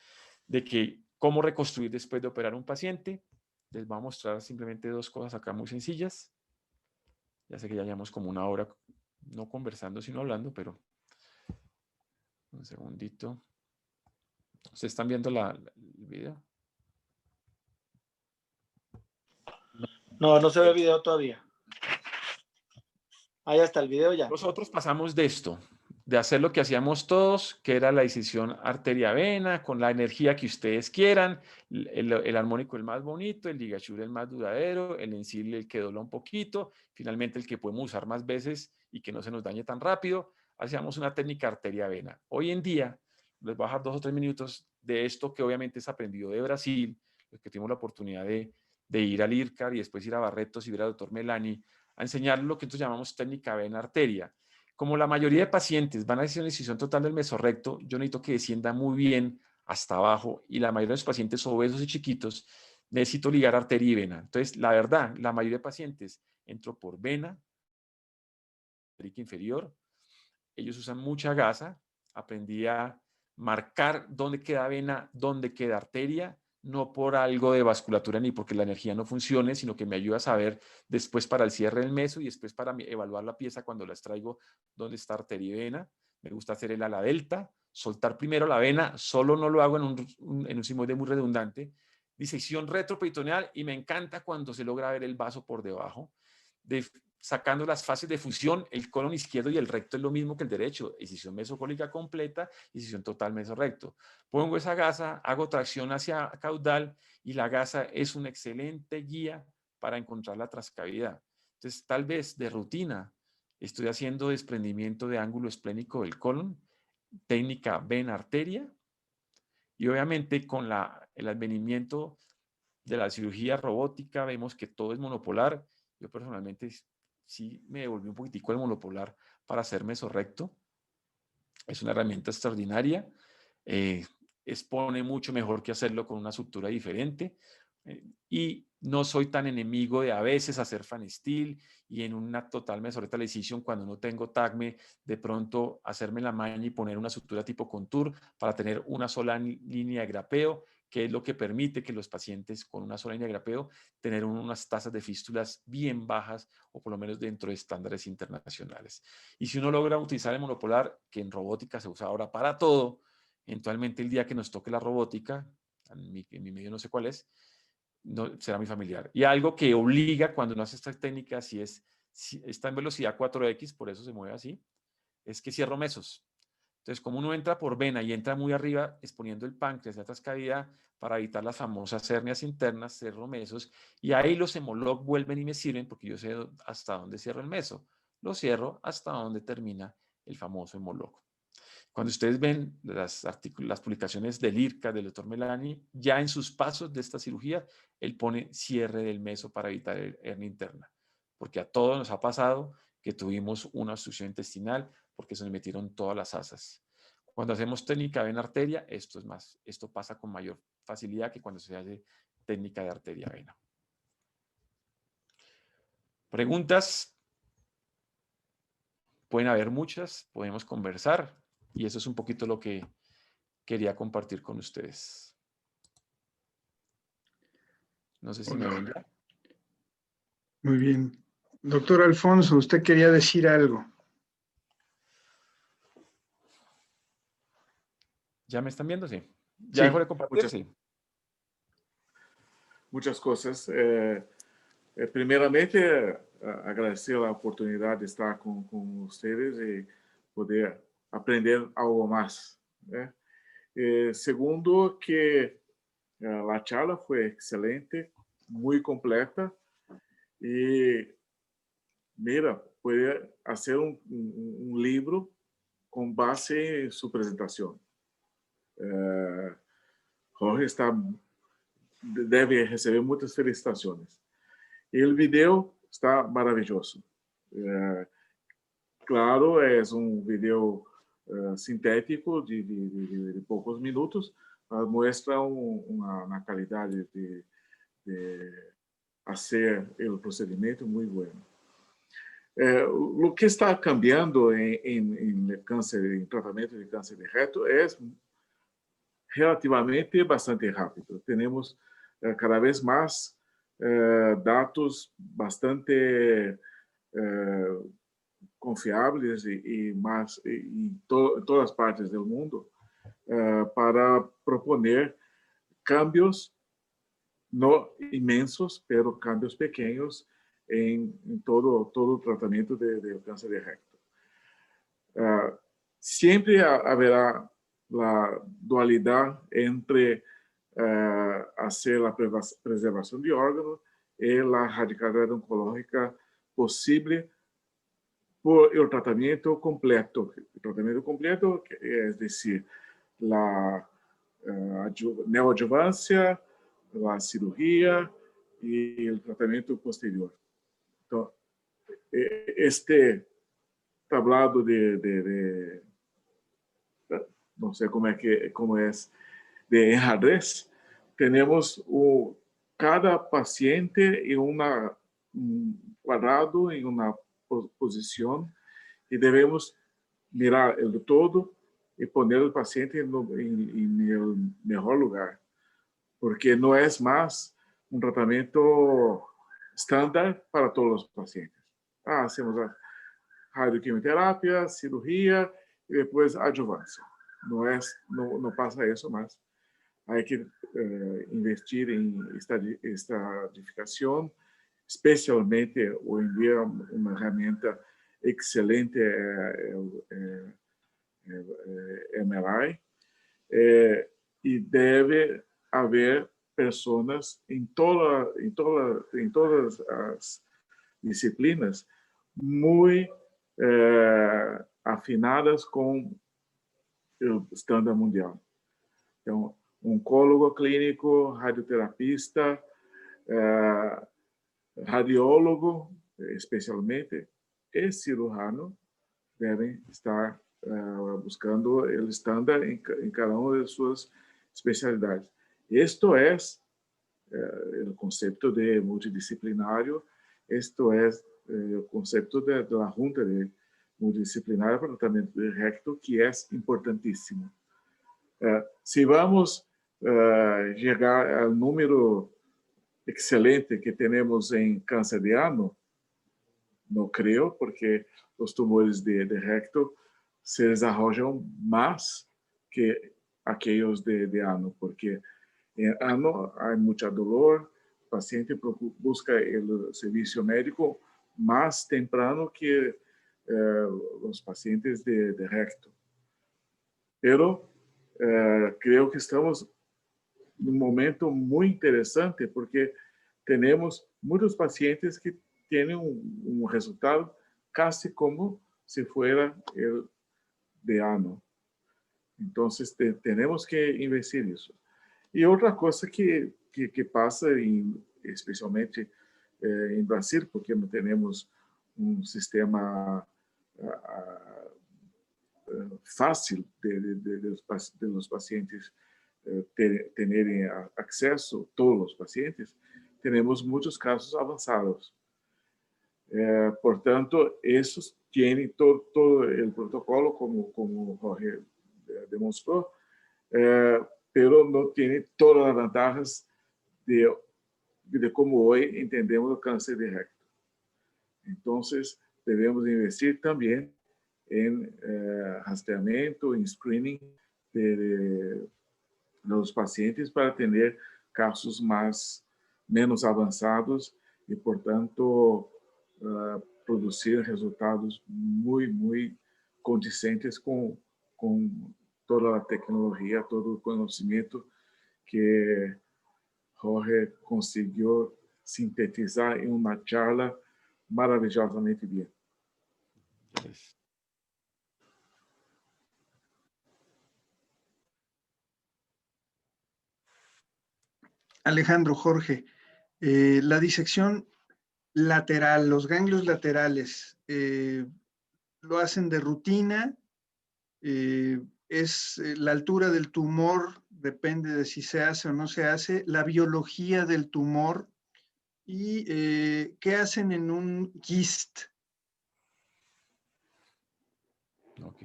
de que cómo reconstruir después de operar un paciente. Les voy a mostrar simplemente dos cosas acá muy sencillas. Ya sé que ya llevamos como una hora, no conversando, sino hablando, pero un segundito. ¿Ustedes están viendo el video? No, no se ve el video todavía. Ahí está el video ya. Nosotros pasamos de esto, de hacer lo que hacíamos todos, que era la decisión arteria-vena, con la energía que ustedes quieran, el armónico el más bonito, el ligature el más duradero, el ensil el que dobla un poquito, finalmente el que podemos usar más veces y que no se nos dañe tan rápido. Hacíamos una técnica arteria-vena. Hoy en día, les voy a dejar 2 o 3 minutos de esto que obviamente es aprendido de Brasil, los que tuvimos la oportunidad de ir al IRCAR y después ir a Barretos y ver al doctor Melani, a enseñar lo que nosotros llamamos técnica vena-arteria. Como la mayoría de pacientes van a hacer una incisión total del mesorrecto, yo necesito que descienda muy bien hasta abajo y la mayoría de los pacientes obesos y chiquitos necesito ligar arteria y vena. Entonces, la verdad, la mayoría de pacientes entró por vena, inferior, ellos usan mucha gasa, aprendí a marcar dónde queda vena, dónde queda arteria, no por algo de vasculatura ni porque la energía no funcione, sino que me ayuda a saber después para el cierre del meso y después para evaluar la pieza cuando la extraigo dónde está arteria y vena. Me gusta hacer el ala delta, soltar primero la vena, solo no lo hago en un sigmoide muy redundante. Disección retroperitoneal y me encanta cuando se logra ver el vaso por debajo. Sacando las fases de fusión, el colon izquierdo y el recto es lo mismo que el derecho, incisión mesocólica completa, incisión total mesorrecto. Pongo esa gasa, hago tracción hacia caudal y la gasa es una excelente guía para encontrar la transcavidad. Entonces, tal vez de rutina estoy haciendo desprendimiento de ángulo esplénico del colon, técnica vena-arteria, y obviamente con el advenimiento de la cirugía robótica vemos que todo es monopolar. Yo personalmente sí me devolví un poquitico al monopolar para hacer mesorrecto. Es una herramienta extraordinaria. Expone mucho mejor que hacerlo con una sutura diferente. Y no soy tan enemigo de a veces hacer fan steel y en una total mesorrectal decisión cuando no tengo tagme, de pronto hacerme la maña y poner una sutura tipo contour para tener una sola línea de grapeo, que es lo que permite que los pacientes con una sola línea de grapeo tener unas tasas de fístulas bien bajas o por lo menos dentro de estándares internacionales. Y si uno logra utilizar el monopolar, que en robótica se usa ahora para todo, eventualmente el día que nos toque la robótica, en mi medio no sé cuál es, no, será muy familiar. Y algo que obliga cuando uno hace estas técnicas, si está en velocidad 4X, por eso se mueve así, es que cierro mesos. Entonces, como uno entra por vena y entra muy arriba, exponiendo el páncreas a la transcavidad para evitar las famosas hernias internas, cerro mesos, y ahí los hemolog vuelven y me sirven porque yo sé hasta dónde cierro el meso. Lo cierro hasta donde termina el famoso hemolog. Cuando ustedes ven las publicaciones del IRCA, del doctor Melani, ya en sus pasos de esta cirugía, él pone cierre del meso para evitar hernia interna, porque a todos nos ha pasado que tuvimos una obstrucción intestinal porque se nos metieron todas las asas. Cuando hacemos técnica vena arteria, esto pasa con mayor facilidad que cuando se hace técnica de arteria vena. ¿Preguntas? Pueden haber muchas, podemos conversar y eso es un poquito lo que quería compartir con ustedes. No sé si me ven ya. Muy bien. Doctor Alfonso, usted quería decir algo. ¿Ya me están viendo? Sí. ¿Ya dejo de compartir? Sí. Muchas cosas. Primeramente, agradecer la oportunidad de estar con ustedes y poder aprender algo más. Segundo, que la charla fue excelente, muy completa y mira, puede hacer un libro con base en su presentación. Jorge debe receber muitas felicitações. E o vídeo está maravilhoso. Claro, é vídeo sintético de poucos minutos, mas mostra uma qualidade de fazer o procedimento muito bueno. O que está cambiando em tratamento de câncer de reto é relativamente bastante rápido. Temos cada vez mais dados bastante confiáveis e mais em todas as partes do mundo para proponer cambios não imensos, pero cambios pequenos em todo o tratamento de câncer de recto. Sempre haverá a dualidade entre hacer a preservação de órgãos e a radicalidade oncológica possível por o tratamento completo. O tratamento completo, é decir, a neoadjuvância, a cirurgia e o tratamento posterior. Então, este tablado não sei como é de enxadrez, temos cada paciente em um quadrado, em uma posição, e devemos mirar o todo e pôr o paciente em melhor lugar, porque não é mais tratamento estándar para todos os pacientes. Hacemos a radioquimioterapia, cirurgia e depois adjuvância. Não passa isso mais. Há que investir em estratificação, especialmente hoje em dia uma ferramenta excelente MRI, e deve haver pessoas em todas as disciplinas muito afinadas com o estándar mundial. Então, oncólogo clínico, radioterapista, radiólogo, especialmente, e cirurgião devem estar buscando o estándar em cada uma de suas especialidades. Isto é o conceito de multidisciplinário, isto é o conceito da junta de multidisciplinar para o tratamento de recto, que é importantíssimo. Se vamos chegar ao número excelente que temos em câncer de ano, não creio, porque os tumores de recto se desarrollam mais que aqueles de ano, porque em ano há muita dor, o paciente busca o serviço médico mais temprano que os pacientes de recto. Pero creio que estamos num momento muito interessante, porque temos muitos pacientes que têm resultado quase como se fosse el de ano. Entonces, tenemos que investir en eso. Y otra cosa que pasa, especialmente en Brasil, porque no tenemos un sistema fácil de los pacientes tener acceso, todos los pacientes, tenemos muchos casos avanzados. Portanto, esos tienen todo el protocolo, como Jorge demostró, pero no tiene todas las ventajas de cómo hoy entendemos el cáncer de recto. Entonces, debemos investir también en rastreamiento, en screening de los pacientes para tener casos menos avanzados y, por tanto, producir resultados muy condicentes con toda la tecnología, todo el conocimiento que Jorge consiguió sintetizar en una charla maravillosamente bien. Alejandro, Jorge, la disección lateral, los ganglios laterales, lo hacen de rutina, la altura del tumor depende de si se hace o no se hace, la biología del tumor y qué hacen en un GIST. Ok.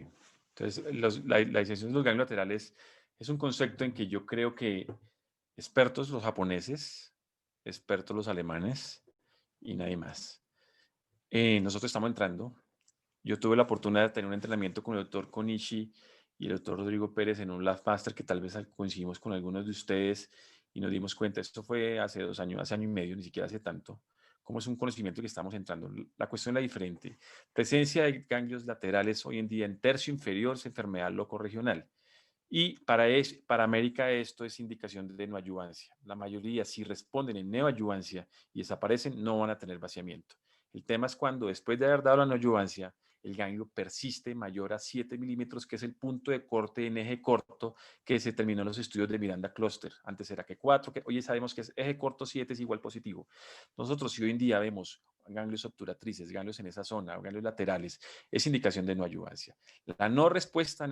Entonces, la disección de los ganglios laterales es un concepto en que yo creo que expertos los japoneses, expertos los alemanes y nadie más. Nosotros estamos entrando. Yo tuve la oportunidad de tener un entrenamiento con el doctor Konishi y el doctor Rodrigo Pérez en un Lab Master que tal vez coincidimos con algunos de ustedes y nos dimos cuenta, esto fue hace 2 años, hace año y medio, ni siquiera hace tanto, como es un conocimiento que estamos entrando. La cuestión es la diferente. Presencia de ganglios laterales hoy en día en tercio inferior es enfermedad locorregional. Y para América esto es indicación de neoadyuvancia. La mayoría, si responden en neoadyuvancia y desaparecen, no van a tener vaciamiento. El tema es cuando después de haber dado la neoadyuvancia, el ganglio persiste mayor a 7 milímetros, que es el punto de corte en eje corto que se terminó en los estudios de Miranda Cluster. Antes era que 4, que hoy sabemos que es eje corto 7 es igual positivo. Nosotros, si hoy en día vemos ganglios obturatrices, ganglios en esa zona, ganglios laterales, es indicación de neoadyuvancia. La no respuesta a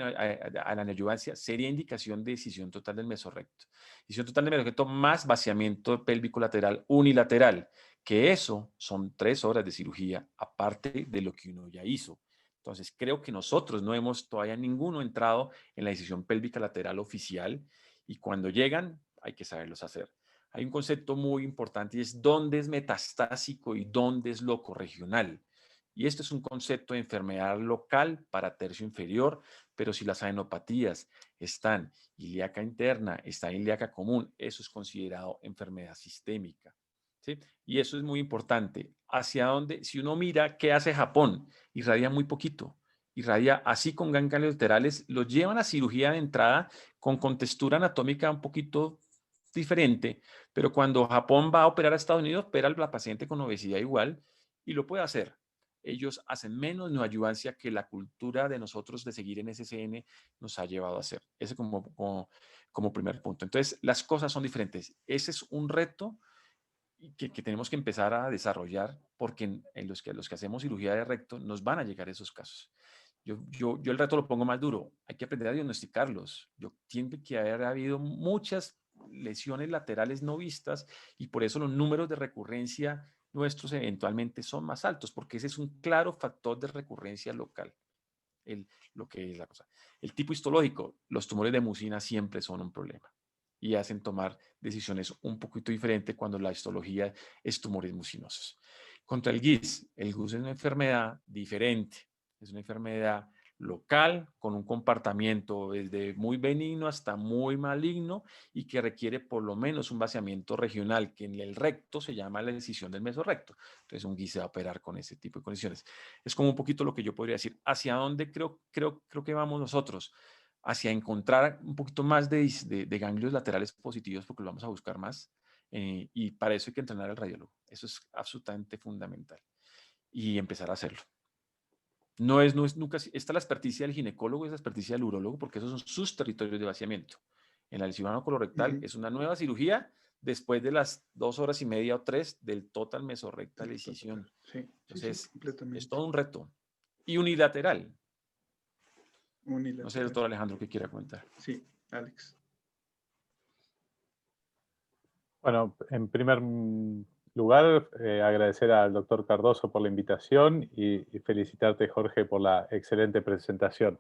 la neoadyuvancia sería indicación de decisión total del mesorrecto. Decisión total del mesorrecto más vaciamiento pélvico lateral unilateral, que eso son 3 horas de cirugía, aparte de lo que uno ya hizo. Entonces, creo que nosotros no hemos todavía ninguno entrado en la decisión pélvica lateral oficial y cuando llegan hay que saberlos hacer. Hay un concepto muy importante y es dónde es metastásico y dónde es locorregional. Y esto es un concepto de enfermedad local para tercio inferior, pero si las adenopatías están ilíaca interna, está ilíaca común, eso es considerado enfermedad sistémica. ¿Sí? Y eso es muy importante. ¿Hacia dónde? Si uno mira qué hace Japón, irradia muy poquito. Irradia así con ganglios laterales, los llevan a cirugía de entrada con contextura anatómica un poquito diferente, pero cuando Japón va a operar a Estados Unidos, opera a la paciente con obesidad igual y lo puede hacer. Ellos hacen menos neoadyuvancia que la cultura de nosotros de seguir en SCN nos ha llevado a hacer. Ese como primer punto. Entonces, las cosas son diferentes. Ese es un reto que tenemos que empezar a desarrollar porque en los que hacemos cirugía de recto nos van a llegar esos casos. Yo el reto lo pongo más duro. Hay que aprender a diagnosticarlos. Tiene que haber habido muchas lesiones laterales no vistas y por eso los números de recurrencia nuestros eventualmente son más altos, porque ese es un claro factor de recurrencia local. Lo que es la cosa. El tipo histológico, los tumores de mucina siempre son un problema y hacen tomar decisiones un poquito diferentes cuando la histología es tumores mucinosos. Contra el GIS es una enfermedad diferente, es una enfermedad local con un comportamiento desde muy benigno hasta muy maligno y que requiere por lo menos un vaciamiento regional que en el recto se llama la decisión del mesorrecto. Entonces un GIS se va a operar con ese tipo de condiciones. Es como un poquito lo que yo podría decir. ¿Hacia dónde creo que vamos nosotros? Hacia encontrar un poquito más de ganglios laterales positivos porque lo vamos a buscar más y para eso hay que entrenar al radiólogo. Eso es absolutamente fundamental y empezar a hacerlo. No es nunca, está la experticia del ginecólogo y la experticia del urólogo, porque esos son sus territorios de vaciamiento. En el cirujano colorectal es una nueva cirugía después de las 2 horas y media o 3 del total mesorrectal decisión. Sí, Entonces, completamente. es todo un reto. Y unilateral. Unilateral. No sé, doctor Alejandro, ¿qué quiera comentar? Sí, Alex. Bueno, en primer lugar, agradecer al doctor Cardoso por la invitación y felicitarte, Jorge, por la excelente presentación.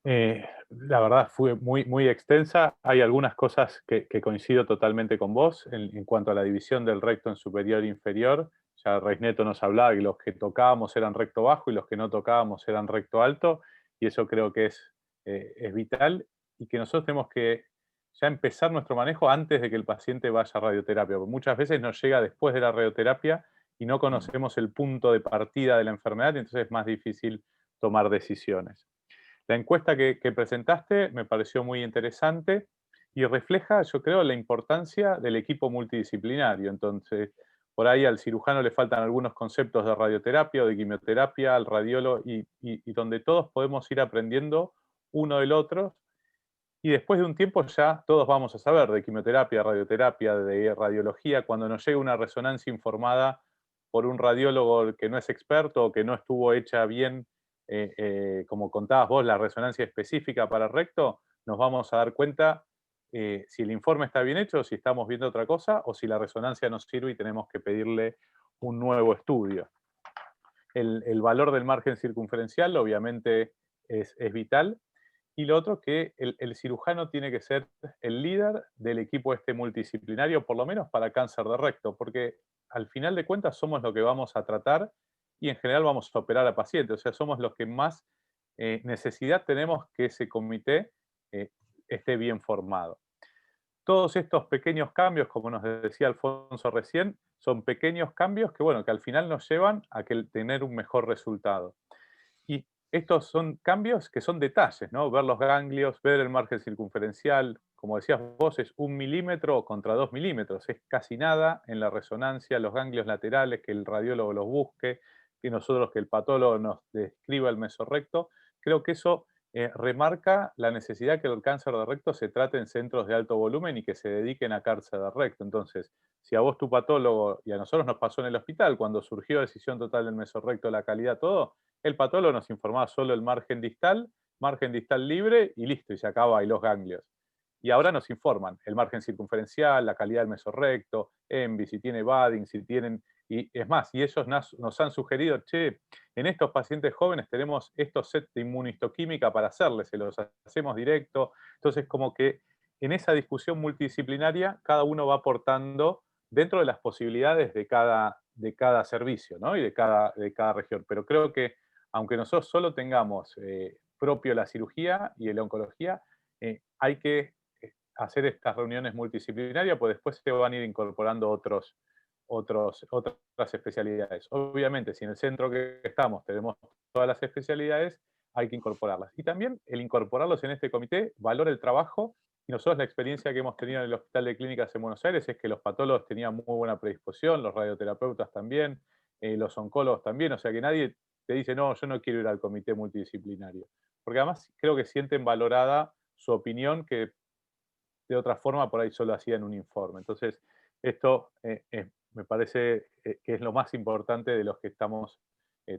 La verdad fue muy extensa. Hay algunas cosas que coincido totalmente con vos en cuanto a la división del recto en superior e inferior. Ya Reisneto nos hablaba que los que tocábamos eran recto bajo y los que no tocábamos eran recto alto, y eso creo que es vital, y que nosotros tenemos que ya empezar nuestro manejo antes de que el paciente vaya a radioterapia, porque muchas veces nos llega después de la radioterapia y no conocemos el punto de partida de la enfermedad, y entonces es más difícil tomar decisiones. La encuesta que presentaste me pareció muy interesante y refleja, yo creo, la importancia del equipo multidisciplinario. Entonces, por ahí al cirujano le faltan algunos conceptos de radioterapia o de quimioterapia, al radiólogo, y donde todos podemos ir aprendiendo uno del otro. Y después de un tiempo ya todos vamos a saber de quimioterapia, radioterapia, de radiología. Cuando nos llega una resonancia informada por un radiólogo que no es experto o que no estuvo hecha bien, como contabas vos, la resonancia específica para recto, nos vamos a dar cuenta si el informe está bien hecho, si estamos viendo otra cosa, o si la resonancia nos sirve y tenemos que pedirle un nuevo estudio. El valor del margen circunferencial obviamente es vital. Y lo otro, que el cirujano tiene que ser el líder del equipo este multidisciplinario, por lo menos para cáncer de recto, porque al final de cuentas somos lo que vamos a tratar y en general vamos a operar a pacientes, o sea, somos los que más necesidad tenemos que ese comité esté bien formado. Todos estos pequeños cambios, como nos decía Alfonso recién, son pequeños cambios que, bueno, que al final nos llevan a tener un mejor resultado. Y estos son cambios que son detalles, ¿no? Ver los ganglios, ver el margen circunferencial, como decías vos, es 1 milímetro contra 2 milímetros, es casi nada en la resonancia, los ganglios laterales, que el radiólogo los busque, que nosotros, que el patólogo nos describa el mesorrecto. Creo que eso remarca la necesidad que el cáncer de recto se trate en centros de alto volumen y que se dediquen a cáncer de recto. Entonces, si a vos tu patólogo, y a nosotros nos pasó en el hospital, cuando surgió decisión total del mesorrecto, la calidad, todo, el patólogo nos informaba solo el margen distal libre y listo, y se acaba, y los ganglios. Y ahora nos informan el margen circunferencial, la calidad del mesorrecto, ENVI, si tiene budding, si tienen... Y es más, y ellos nos han sugerido, che, en estos pacientes jóvenes tenemos estos sets de inmunistoquímica para hacerles, se los hacemos directo. Entonces, como que en esa discusión multidisciplinaria, cada uno va aportando dentro de las posibilidades de cada servicio, ¿no? Y de cada región. Pero creo que aunque nosotros solo tengamos propio la cirugía y la oncología, hay que hacer estas reuniones multidisciplinarias, pues después se van a ir incorporando otras especialidades. Obviamente, si en el centro que estamos tenemos todas las especialidades, hay que incorporarlas. Y también el incorporarlos en este comité valora el trabajo, y nosotros la experiencia que hemos tenido en el Hospital de Clínicas en Buenos Aires es que los patólogos tenían muy buena predisposición, los radioterapeutas también, los oncólogos también, o sea que nadie te dice, no, yo no quiero ir al comité multidisciplinario. Porque además creo que sienten valorada su opinión, que de otra forma por ahí solo hacían un informe. Entonces, esto me parece que es lo más importante de los que estamos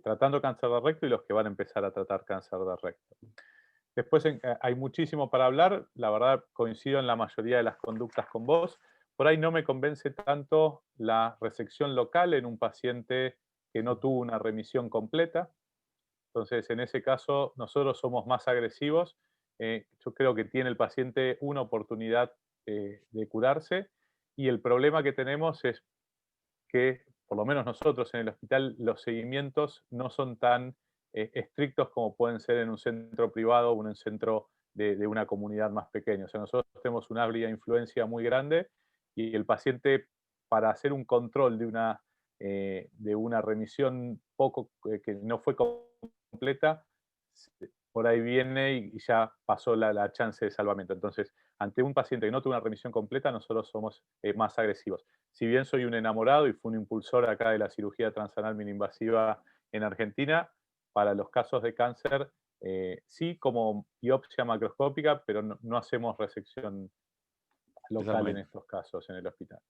tratando cáncer de recto y los que van a empezar a tratar cáncer de recto. Después hay muchísimo para hablar, la verdad coincido en la mayoría de las conductas con vos. Por ahí no me convence tanto la resección local en un paciente que no tuvo una remisión completa. Entonces, en ese caso, nosotros somos más agresivos. Yo creo que tiene el paciente una oportunidad de curarse, y el problema que tenemos es que, por lo menos nosotros en el hospital, los seguimientos no son tan estrictos como pueden ser en un centro privado o en un centro de una comunidad más pequeña. O sea, nosotros tenemos una amplia influencia muy grande, y el paciente, para hacer un control de una remisión que no fue completa, por ahí viene y ya pasó la chance de salvamento. Entonces, ante un paciente que no tuvo una remisión completa, nosotros somos más agresivos. Si bien soy un enamorado y fui un impulsor acá de la cirugía transanal minoinvasiva en Argentina, para los casos de cáncer, sí como biopsia macroscópica, pero no hacemos resección local en estos casos en el hospital.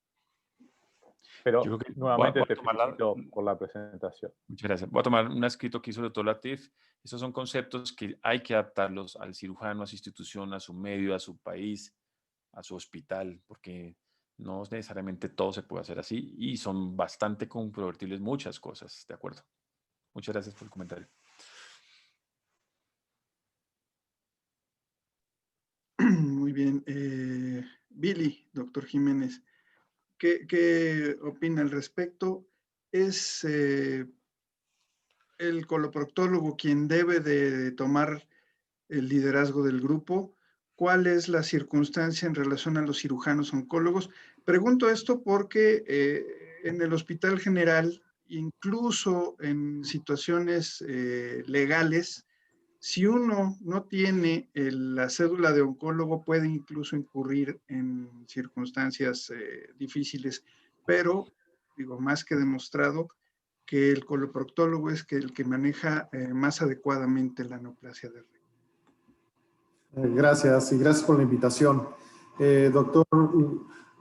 Pero Yo creo que nuevamente voy a te tomar felicito por la presentación. muchas gracias. Voy a tomar un escrito que hizo el doctor Latif. Estos son conceptos que hay que adaptarlos al cirujano, a su institución, a su medio, a su país, a su hospital, porque no necesariamente todo se puede hacer así y son bastante controvertibles muchas cosas, ¿de acuerdo? Muchas gracias por el comentario. Muy bien. Billy, doctor Jiménez, ¿qué opina al respecto? ¿Es el coloproctólogo quien debe de tomar el liderazgo del grupo? ¿Cuál es la circunstancia en relación a los cirujanos oncólogos? Pregunto esto porque en el Hospital General, incluso en situaciones legales, si uno no tiene la cédula de oncólogo, puede incluso incurrir en circunstancias difíciles, pero, digo, más que demostrado que el coloproctólogo es el que maneja más adecuadamente la neoplasia de recto. Gracias y gracias por la invitación. Doctor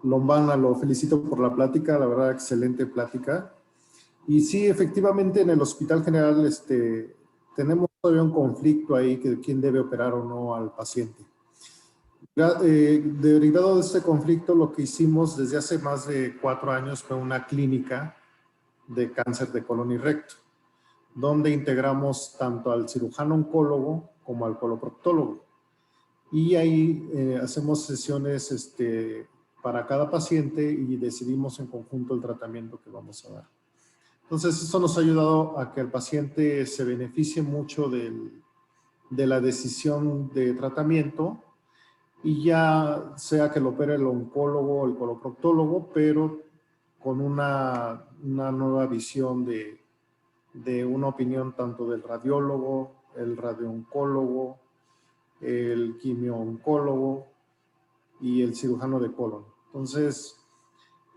Lombana, lo felicito por la plática, la verdad, excelente plática. Y sí, efectivamente, en el Hospital General tenemos todavía un conflicto ahí de quién debe operar o no al paciente. Derivado de este conflicto, lo que hicimos desde hace más de 4 años fue una clínica de cáncer de colon y recto, donde integramos tanto al cirujano oncólogo como al coloproctólogo. Y ahí hacemos sesiones para cada paciente y decidimos en conjunto el tratamiento que vamos a dar. Entonces, eso nos ha ayudado a que el paciente se beneficie mucho de la decisión de tratamiento y ya sea que lo opere el oncólogo o el coloproctólogo, pero con una nueva visión de una opinión tanto del radiólogo, el radiooncólogo, el quimiooncólogo y el cirujano de colon. Entonces,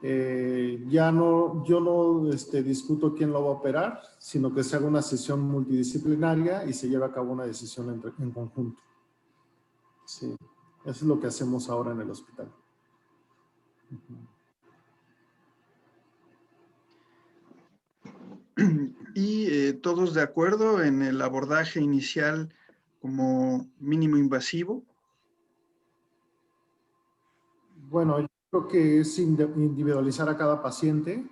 yo no discuto quién lo va a operar, sino que se haga una sesión multidisciplinaria y se lleve a cabo una decisión en conjunto. Sí, eso es lo que hacemos ahora en el hospital. Y todos de acuerdo en el abordaje inicial como mínimo invasivo. Bueno, yo creo que es individualizar a cada paciente.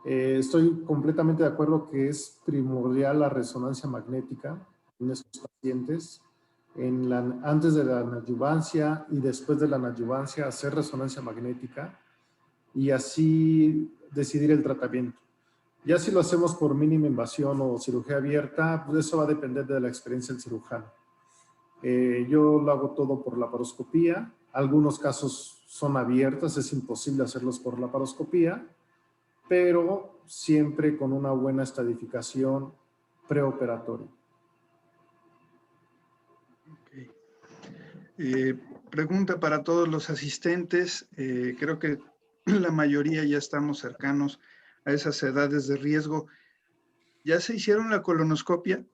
Estoy completamente de acuerdo que es primordial la resonancia magnética en estos pacientes. Antes de la adyuvancia y después de la adyuvancia, hacer resonancia magnética y así decidir el tratamiento. Ya si lo hacemos por mínima invasión o cirugía abierta, pues eso va a depender de la experiencia del cirujano. Yo lo hago todo por laparoscopía. Algunos casos son abiertas, es imposible hacerlos por laparoscopía, pero siempre con una buena estadificación preoperatoria. Okay. Pregunta para todos los asistentes. Creo que la mayoría ya estamos cercanos a esas edades de riesgo. ¿Ya se hicieron la colonoscopia?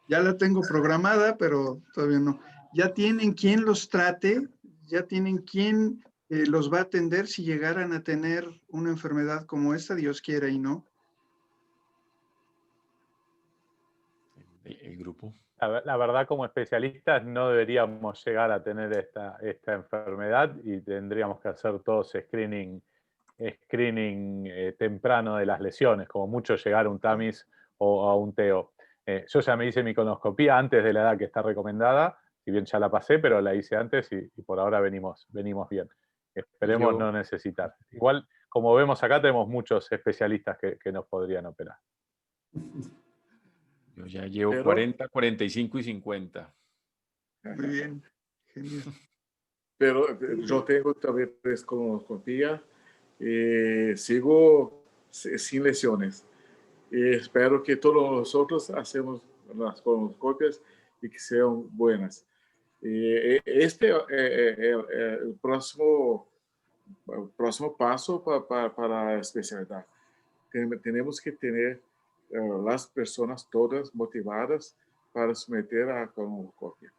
Ya la tengo programada, pero todavía no. ¿Ya tienen quien los trate? ¿Ya tienen quien los va a atender si llegaran a tener una enfermedad como esta? Dios quiera y no. El grupo. La verdad, como especialistas, no deberíamos llegar a tener esta enfermedad y tendríamos que hacer todos screening temprano de las lesiones, como mucho llegar a un TAMIS o a un TEO. Yo ya me hice mi colonoscopía antes de la edad que está recomendada, si bien ya la pasé, pero la hice antes y por ahora venimos bien. Esperemos no necesitar. Igual, como vemos acá, tenemos muchos especialistas que nos podrían operar. Yo ya llevo 40, 45 y 50. Muy bien, genial. Pero yo tengo también colonoscopia. Sigo sin lesiones. Espero que todos nosotros hacemos las colonoscopias y que sean buenas. El próximo paso para la especialidad. Tenemos que tener las personas todas motivadas para someter a colonoscopia.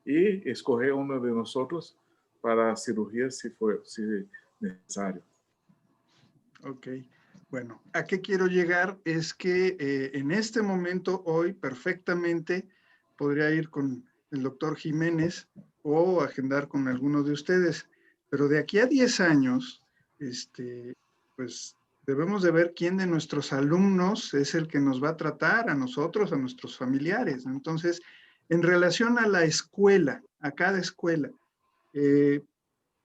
Y escoger uno de nosotros para cirugía si necesario. Ok, bueno, ¿a qué quiero llegar? Es que en este momento, hoy, perfectamente, podría ir con el doctor Jiménez o agendar con alguno de ustedes, pero de aquí a 10 años, pues debemos de ver quién de nuestros alumnos es el que nos va a tratar a nosotros, a nuestros familiares. Entonces, en relación a la escuela, a cada escuela,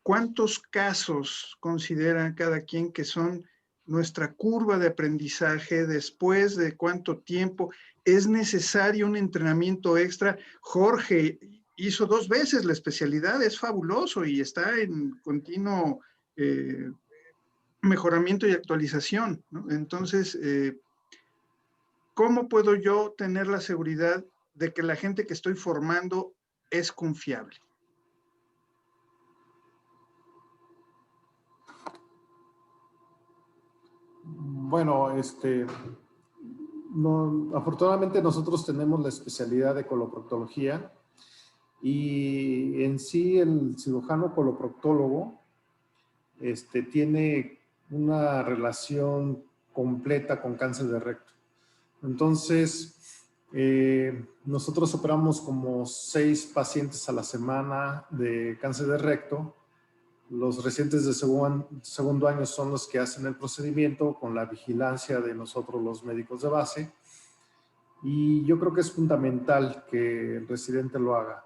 ¿cuántos casos considera cada quien que son nuestra curva de aprendizaje? ¿Después de cuánto tiempo es necesario un entrenamiento extra? Jorge hizo 2 veces la especialidad, es fabuloso y está en continuo mejoramiento y actualización, ¿no? Entonces, ¿cómo puedo yo tener la seguridad de que la gente que estoy formando es confiable? Bueno, afortunadamente nosotros tenemos la especialidad de coloproctología y en sí el cirujano coloproctólogo tiene una relación completa con cáncer de recto. Entonces, nosotros operamos como 6 pacientes a la semana de cáncer de recto. Los residentes de segundo año son los que hacen el procedimiento con la vigilancia de nosotros los médicos de base. Y yo creo que es fundamental que el residente lo haga.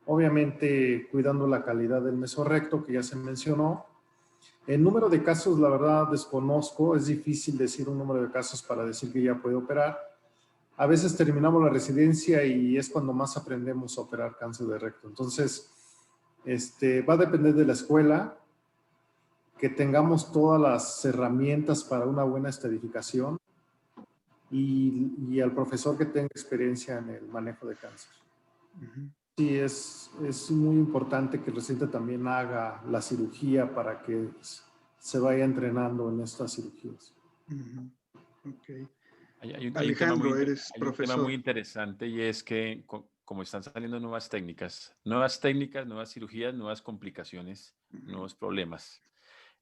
Obviamente cuidando la calidad del mesorrecto que ya se mencionó. El número de casos, la verdad, desconozco. Es difícil decir un número de casos para decir que ya puede operar. A veces terminamos la residencia y es cuando más aprendemos a operar cáncer de recto. Entonces, va a depender de la escuela, que tengamos todas las herramientas para una buena estadificación y al profesor que tenga experiencia en el manejo de cáncer. Sí, es muy importante que el residente también haga la cirugía para que se vaya entrenando en estas cirugías. Ok. Hay Alejandro, eres un profesor. tema muy interesante y es que como están saliendo nuevas técnicas, nuevas cirugías, nuevas complicaciones, nuevos problemas.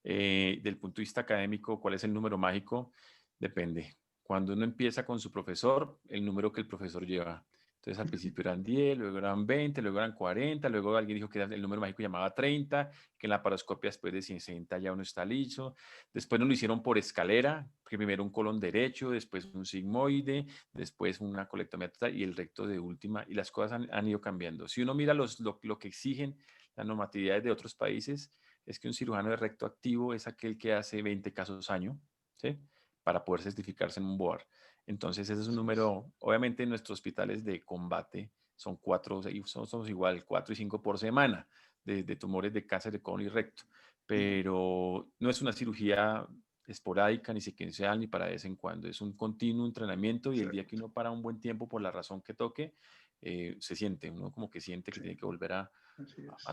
Del punto de vista académico, ¿cuál es el número mágico? Depende. Cuando uno empieza con su profesor, el número que el profesor lleva. Entonces al principio eran 10, luego eran 20, luego eran 40, luego alguien dijo que el número mágico llamaba 30, que en la paroscopia después de 60 ya uno está listo. Después nos lo hicieron por escalera, primero un colon derecho, después un sigmoide, después una colectomía total y el recto de última, y las cosas han ido cambiando. Si uno mira lo que exigen las normatividades de otros países, es que un cirujano de recto activo es aquel que hace 20 casos año, ¿sí? Para poder certificarse en un board. Entonces ese es un número, obviamente en nuestros hospitales de combate son 4, somos igual 4 y 5 por semana de tumores de cáncer de colon y recto, pero no es una cirugía esporádica, ni secuencial, ni para de vez en cuando. Es un continuo entrenamiento y el día que uno para un buen tiempo por la razón que toque, se siente, uno como que siente que tiene que volver a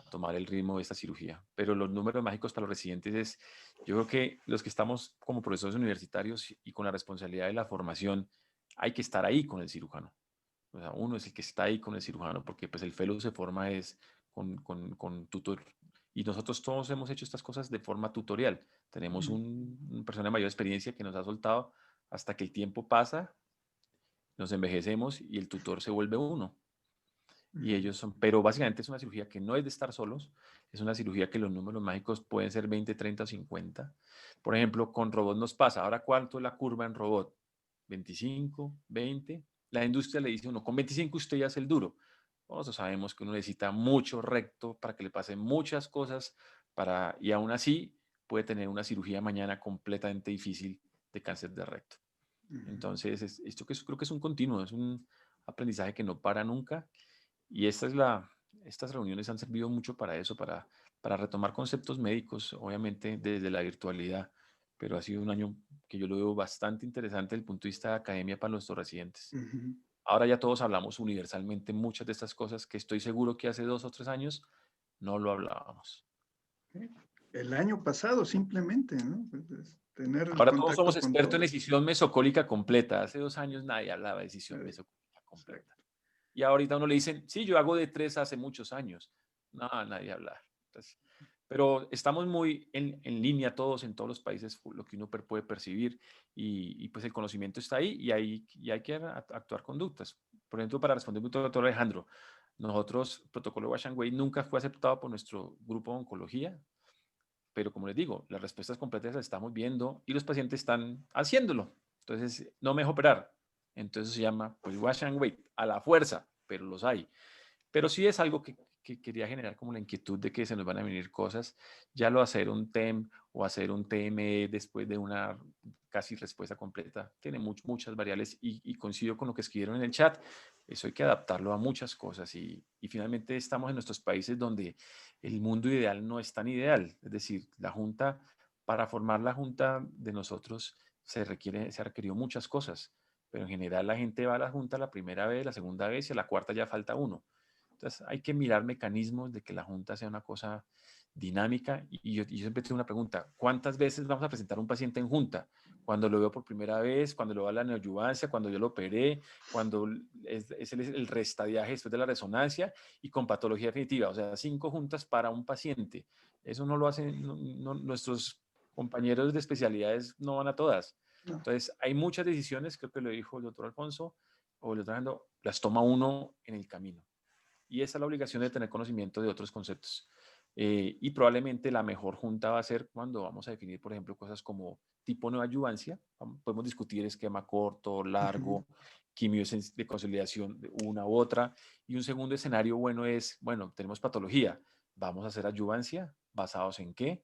tomar el ritmo de esta cirugía. Pero los números mágicos para los residentes es, yo creo que los que estamos como profesores universitarios y con la responsabilidad de la formación, hay que estar ahí con el cirujano. O sea, uno es el que está ahí con el cirujano, porque pues el fellow se forma es con tutor. Y nosotros todos hemos hecho estas cosas de forma tutorial. Tenemos una persona de mayor experiencia que nos ha soltado hasta que el tiempo pasa, nos envejecemos y el tutor se vuelve uno. Y ellos son, pero básicamente es una cirugía que no es de estar solos, es una cirugía que los números mágicos pueden ser 20, 30 o 50. Por ejemplo, con robot nos pasa, ahora ¿cuánto es la curva en robot? 25, 20. La industria le dice uno, con 25 usted ya hace el duro. Nosotros sabemos que uno necesita mucho recto para que le pasen muchas cosas y aún así puede tener una cirugía mañana completamente difícil de cáncer de recto. Entonces, esto que creo que es un continuo, es un aprendizaje que no para nunca. Y estas reuniones han servido mucho para eso, para retomar conceptos médicos, obviamente desde la virtualidad, pero ha sido un año que yo lo veo bastante interesante desde el punto de vista de academia para nuestros residentes. Ahora ya todos hablamos universalmente muchas de estas cosas que estoy seguro que hace 2 o 3 años no lo hablábamos. el año pasado simplemente, ¿no? Tener el Ahora todos contacto somos con expertos en todos. decisión mesocólica completa. Hace 2 años nadie hablaba de decisión mesocólica completa. Y ahorita a uno le dicen, sí, yo hago de 3 hace muchos años. No, nadie habla. Entonces, pero estamos muy en línea todos, en todos los países, lo que uno puede percibir y pues el conocimiento está ahí y hay que actuar conductas. Por ejemplo, para responder al doctor Alejandro, nosotros, el protocolo Wash and Wait nunca fue aceptado por nuestro grupo de oncología, pero como les digo, las respuestas completas las estamos viendo y los pacientes están haciéndolo. Entonces, no me dejo operar. Entonces se llama, pues, Wash and Wait, a la fuerza, pero los hay. Pero sí es algo que quería generar como la inquietud de que se nos van a venir cosas. Ya lo hacer un TEM o hacer un TME después de una casi respuesta completa tiene muchas variables y coincido con lo que escribieron en el chat. Eso hay que adaptarlo a muchas cosas y finalmente estamos en nuestros países donde el mundo ideal no es tan ideal. Es decir, la junta, para formar la junta de nosotros se ha requerido muchas cosas, pero en general la gente va a la junta la primera vez, la segunda vez y a la cuarta ya falta uno. Entonces hay que mirar mecanismos de que la junta sea una cosa dinámica y yo siempre tengo una pregunta, ¿cuántas veces vamos a presentar a un paciente en junta? Cuando lo veo por primera vez, cuando lo veo a la neoadyuvancia, cuando yo lo operé, cuando es el restadiaje después de la resonancia y con patología definitiva, o sea, 5 juntas para un paciente. Eso no lo hacen, nuestros compañeros de especialidades no van a todas. No. Entonces hay muchas decisiones, creo que lo dijo el doctor Alfonso o el doctor Alejandro, las toma uno en el camino. Y esa es la obligación de tener conocimiento de otros conceptos. Y probablemente la mejor junta va a ser cuando vamos a definir, por ejemplo, cosas como tipo neoadyuvancia. Podemos discutir esquema corto, largo, quimios de consolidación de una u otra. Y un segundo escenario bueno es, bueno, tenemos patología. ¿Vamos a hacer adyuvancia? ¿Basados en qué?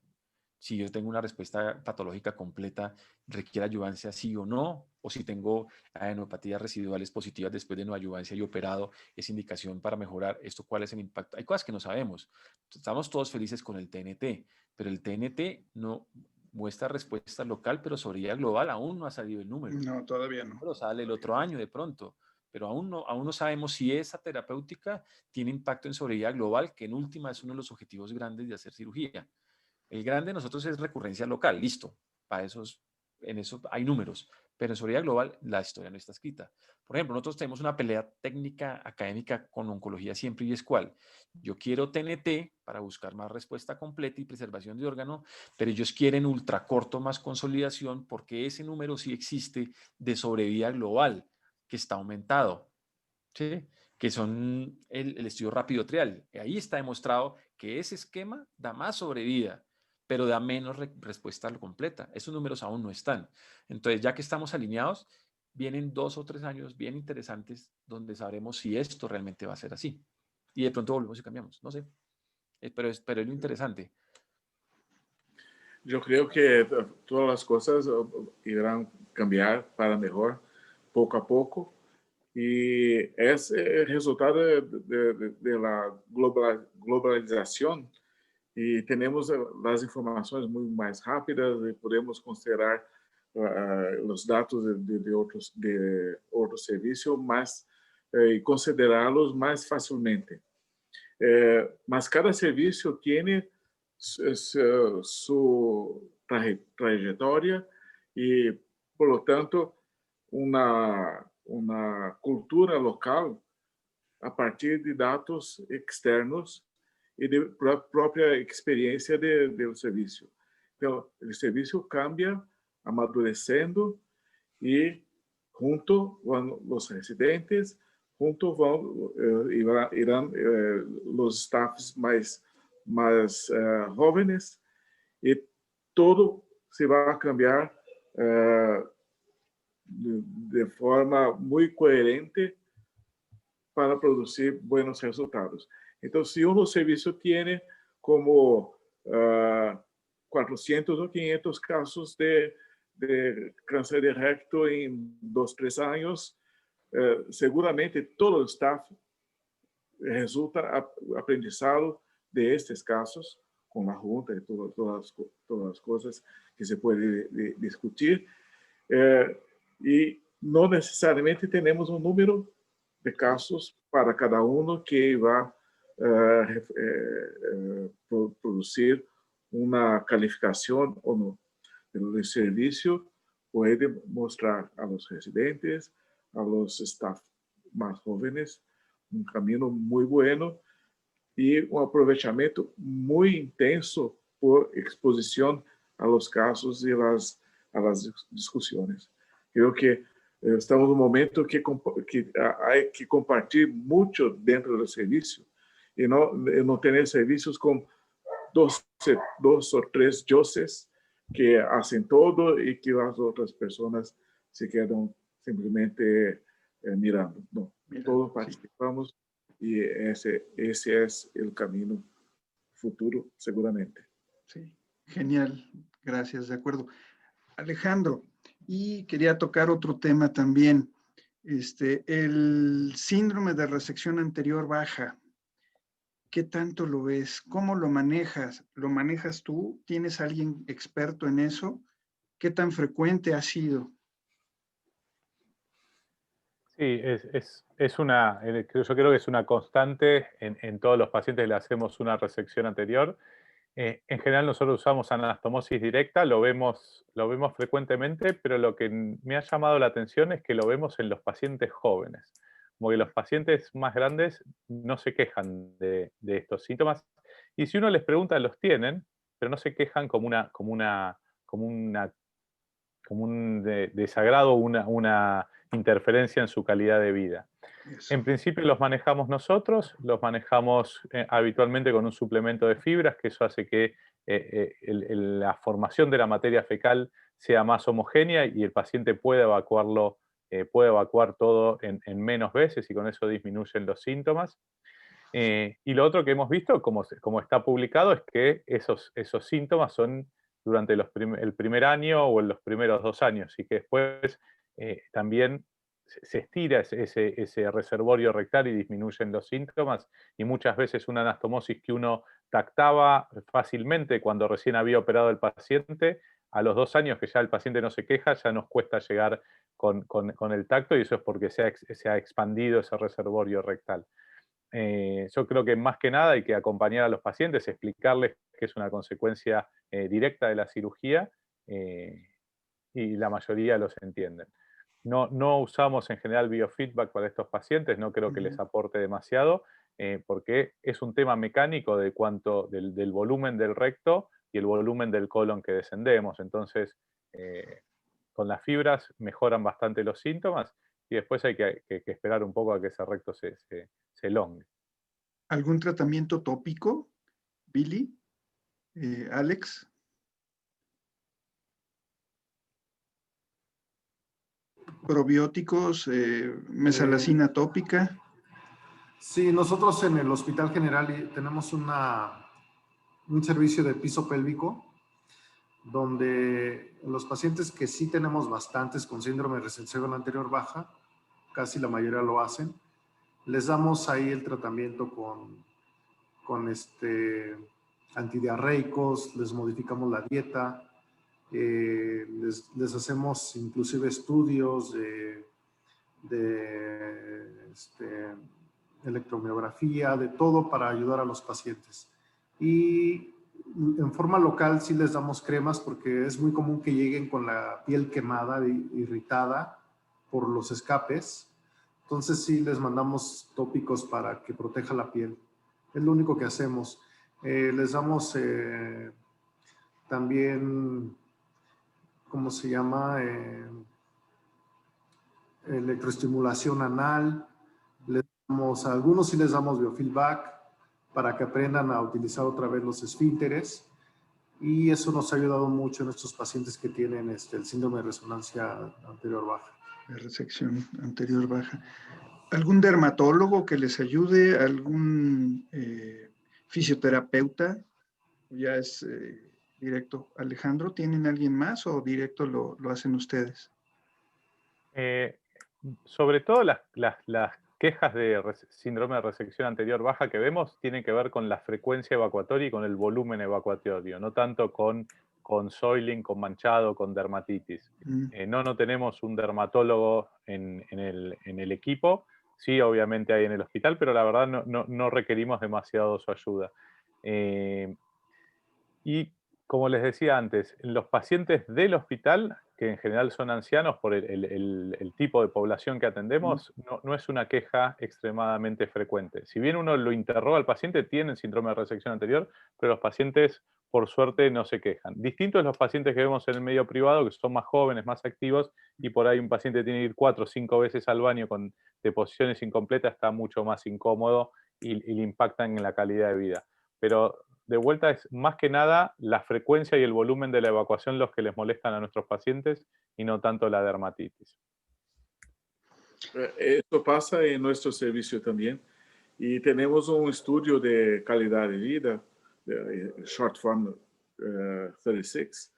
Si yo tengo una respuesta patológica completa, requiere adyuvancia sí o no, o si tengo adenopatías residuales positivas después de no adyuvancia y operado, es indicación para mejorar esto, cuál es el impacto. Hay cosas que no sabemos. Estamos todos felices con el TNT, pero el TNT no muestra respuesta local, pero sobre vida global aún no ha salido el número. No, todavía no. Pero sale el otro año de pronto, pero aún no sabemos si esa terapéutica tiene impacto en sobrevida global, que en última es uno de los objetivos grandes de hacer cirugía. El grande de nosotros es recurrencia local, listo. Para esos, en eso hay números, pero en sobrevida global la historia no está escrita. Por ejemplo, nosotros tenemos una pelea técnica académica con oncología siempre y es cuál. Yo quiero TNT para buscar más respuesta completa y preservación de órgano, pero ellos quieren ultracorto más consolidación porque ese número sí existe de sobrevida global que está aumentado. ¿Sí? Que son el estudio rápido trial. Ahí está demostrado que ese esquema da más sobrevida, pero da menos respuesta completa. Esos números aún no están. Entonces, ya que estamos alineados, vienen 2 o 3 años bien interesantes donde sabremos si esto realmente va a ser así. Y de pronto volvemos y cambiamos. No sé. Pero es lo interesante. Yo creo que todas las cosas irán cambiar para mejor poco a poco. Y es el resultado de la globalización. Y tenemos las informaciones muy más rápidas y podemos considerar los datos de otros servicios más y considerarlos más fácilmente. Mas cada servicio tiene su trayectoria y, por lo tanto, una cultura local a partir de dados externos e de própria experiência do serviço. Então, o serviço cambia, amadurecendo e junto vão os residentes, junto vão irão os staffs mais jóvenes e todo se vai cambiar de forma muito coerente para producir buenos resultados. Entonces, si un servicio tiene como 400 o 500 casos de cáncer de recto en 2 o 3 años, seguramente todo el staff resulta aprendizado de estos casos, con la junta y todas las cosas que se puede discutir. Y no necesariamente tenemos un número de casos para cada uno que va a producir una calificación o no. Pero el servicio puede mostrar a los residentes, a los staff más jóvenes, un camino muy bueno y un aprovechamiento muy intenso por exposición a los casos y a las discusiones. Creo que estamos en un momento que hay que compartir mucho dentro del servicio y no tener servicios con dos o tres dioses que hacen todo y que las otras personas se quedan simplemente mirando. No, todos participamos y ese es el camino futuro, seguramente. Sí, genial. Gracias, de acuerdo. Alejandro, y quería tocar otro tema también. El síndrome de resección anterior baja. ¿Qué tanto lo ves? ¿Cómo lo manejas? ¿Lo manejas tú? ¿Tienes alguien experto en eso? ¿Qué tan frecuente ha sido? Sí, yo creo que es una constante en todos los pacientes que le hacemos una resección anterior. En general nosotros usamos anastomosis directa, lo vemos frecuentemente, pero lo que me ha llamado la atención es que lo vemos en los pacientes jóvenes. Como que los pacientes más grandes no se quejan de estos síntomas. Y si uno les pregunta, los tienen, pero no se quejan como un desagrado, una interferencia en su calidad de vida. Eso. En principio los manejamos nosotros, los manejamos habitualmente con un suplemento de fibras, que eso hace que la formación de la materia fecal sea más homogénea y el paciente puede evacuar todo en menos veces y con eso disminuyen los síntomas. Y lo otro que hemos visto, como está publicado, es que esos síntomas son durante el primer año o en los primeros 2 años y que después también se estira ese reservorio rectal y disminuyen los síntomas y muchas veces una anastomosis que uno tactaba fácilmente cuando recién había operado el paciente, a los 2 años que ya el paciente no se queja, ya nos cuesta llegar con el tacto y eso es porque se ha expandido ese reservorio rectal. Yo creo que más que nada hay que acompañar a los pacientes, explicarles que es una consecuencia directa de la cirugía y la mayoría los entienden. No usamos en general biofeedback para estos pacientes, no creo que les aporte demasiado, porque es un tema mecánico de del volumen del recto y el volumen del colon que descendemos. Entonces, con las fibras mejoran bastante los síntomas y después hay que esperar un poco a que ese recto se elongue. ¿Algún tratamiento tópico, Billy? Alex. Probióticos, mesalacina tópica. Sí, nosotros en el Hospital General tenemos un servicio de piso pélvico donde los pacientes que sí tenemos bastantes con síndrome de resección anterior baja, casi la mayoría lo hacen, les damos ahí el tratamiento con antidiarreicos, les modificamos la dieta, les hacemos inclusive estudios de electromiografía, de todo para ayudar a los pacientes. Y en forma local sí les damos cremas porque es muy común que lleguen con la piel quemada, irritada por los escapes. Entonces sí les mandamos tópicos para que proteja la piel. Es lo único que hacemos. Les damos también, ¿cómo se llama? Electroestimulación anal. A algunos sí les damos biofeedback para que aprendan a utilizar otra vez los esfínteres y eso nos ha ayudado mucho en estos pacientes que tienen el síndrome de resonancia anterior baja. De resección anterior baja. ¿Algún dermatólogo que les ayude? ¿Algún fisioterapeuta? ¿Ya es directo? Alejandro, ¿tienen alguien más o directo lo hacen ustedes? Sobre todo las quejas de síndrome de resección anterior baja que vemos tienen que ver con la frecuencia evacuatoria y con el volumen evacuatorio, no tanto con soiling, con manchado, con dermatitis. No tenemos un dermatólogo en el equipo, sí obviamente hay en el hospital, pero la verdad no requerimos demasiado su ayuda. Y como les decía antes, en los pacientes del hospital, que en general son ancianos por el tipo de población que atendemos, no es una queja extremadamente frecuente. Si bien uno lo interroga al paciente, tienen síndrome de resección anterior, pero los pacientes, por suerte, no se quejan. Distintos los pacientes que vemos en el medio privado, que son más jóvenes, más activos, y por ahí un paciente tiene que ir 4 o 5 veces al baño con deposiciones incompletas, está mucho más incómodo y le impactan en la calidad de vida. Pero de vuelta es más que nada la frecuencia y el volumen de la evacuación los que les molestan a nuestros pacientes y no tanto la dermatitis. Esto pasa en nuestro servicio también. Y tenemos un estudio de calidad de vida, Short Form 36,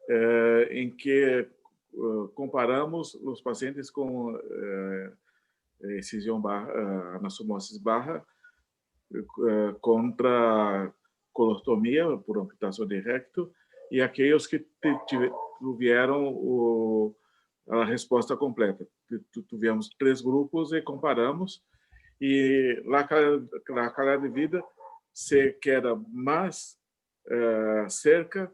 en que comparamos los pacientes con incisión baja, anastomosis baja, contra colostomía por amputación de recto y aquellos que tuvieron a resposta completa. Tivemos 3 grupos e comparamos, e a calidad de vida se queda mais cerca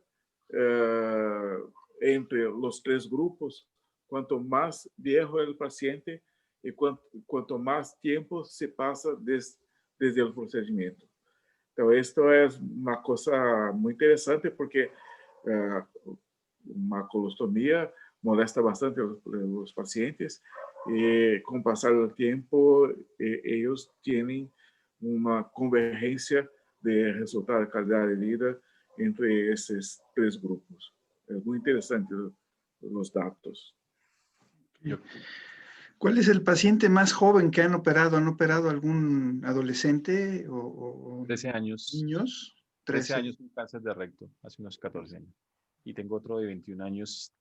entre os 3 grupos, quanto mais viejo é o paciente e quanto mais tempo se passa desde o procedimento. Então, isto é uma coisa muito interessante, porque uma colostomia molesta bastante os pacientes e, com o passar do tempo, eles têm uma convergência de resultado de qualidade de vida entre esses 3 grupos. É muito interessante os dados. ¿Cuál es el paciente más joven que han operado? ¿Han operado algún adolescente o 13 años. niños? 13 años con cáncer de recto, hace unos 14 años. Y tengo otro de 21 años,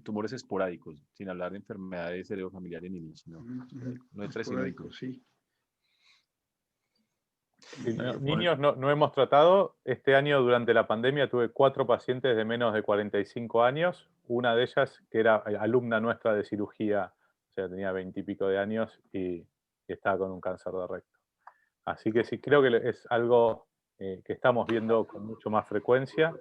tumores esporádicos, sin hablar de enfermedades cerebrofamiliares ni niños, no de 13 Esporádicos, sí. Niños no hemos tratado. Este año, durante la pandemia, tuve 4 pacientes de menos de 45 años. Una de ellas, que era alumna nuestra de cirugía, o sea, tenía 20 y pico de años y estaba con un cáncer de recto. Así que sí, creo que es algo que estamos viendo con mucho más frecuencia.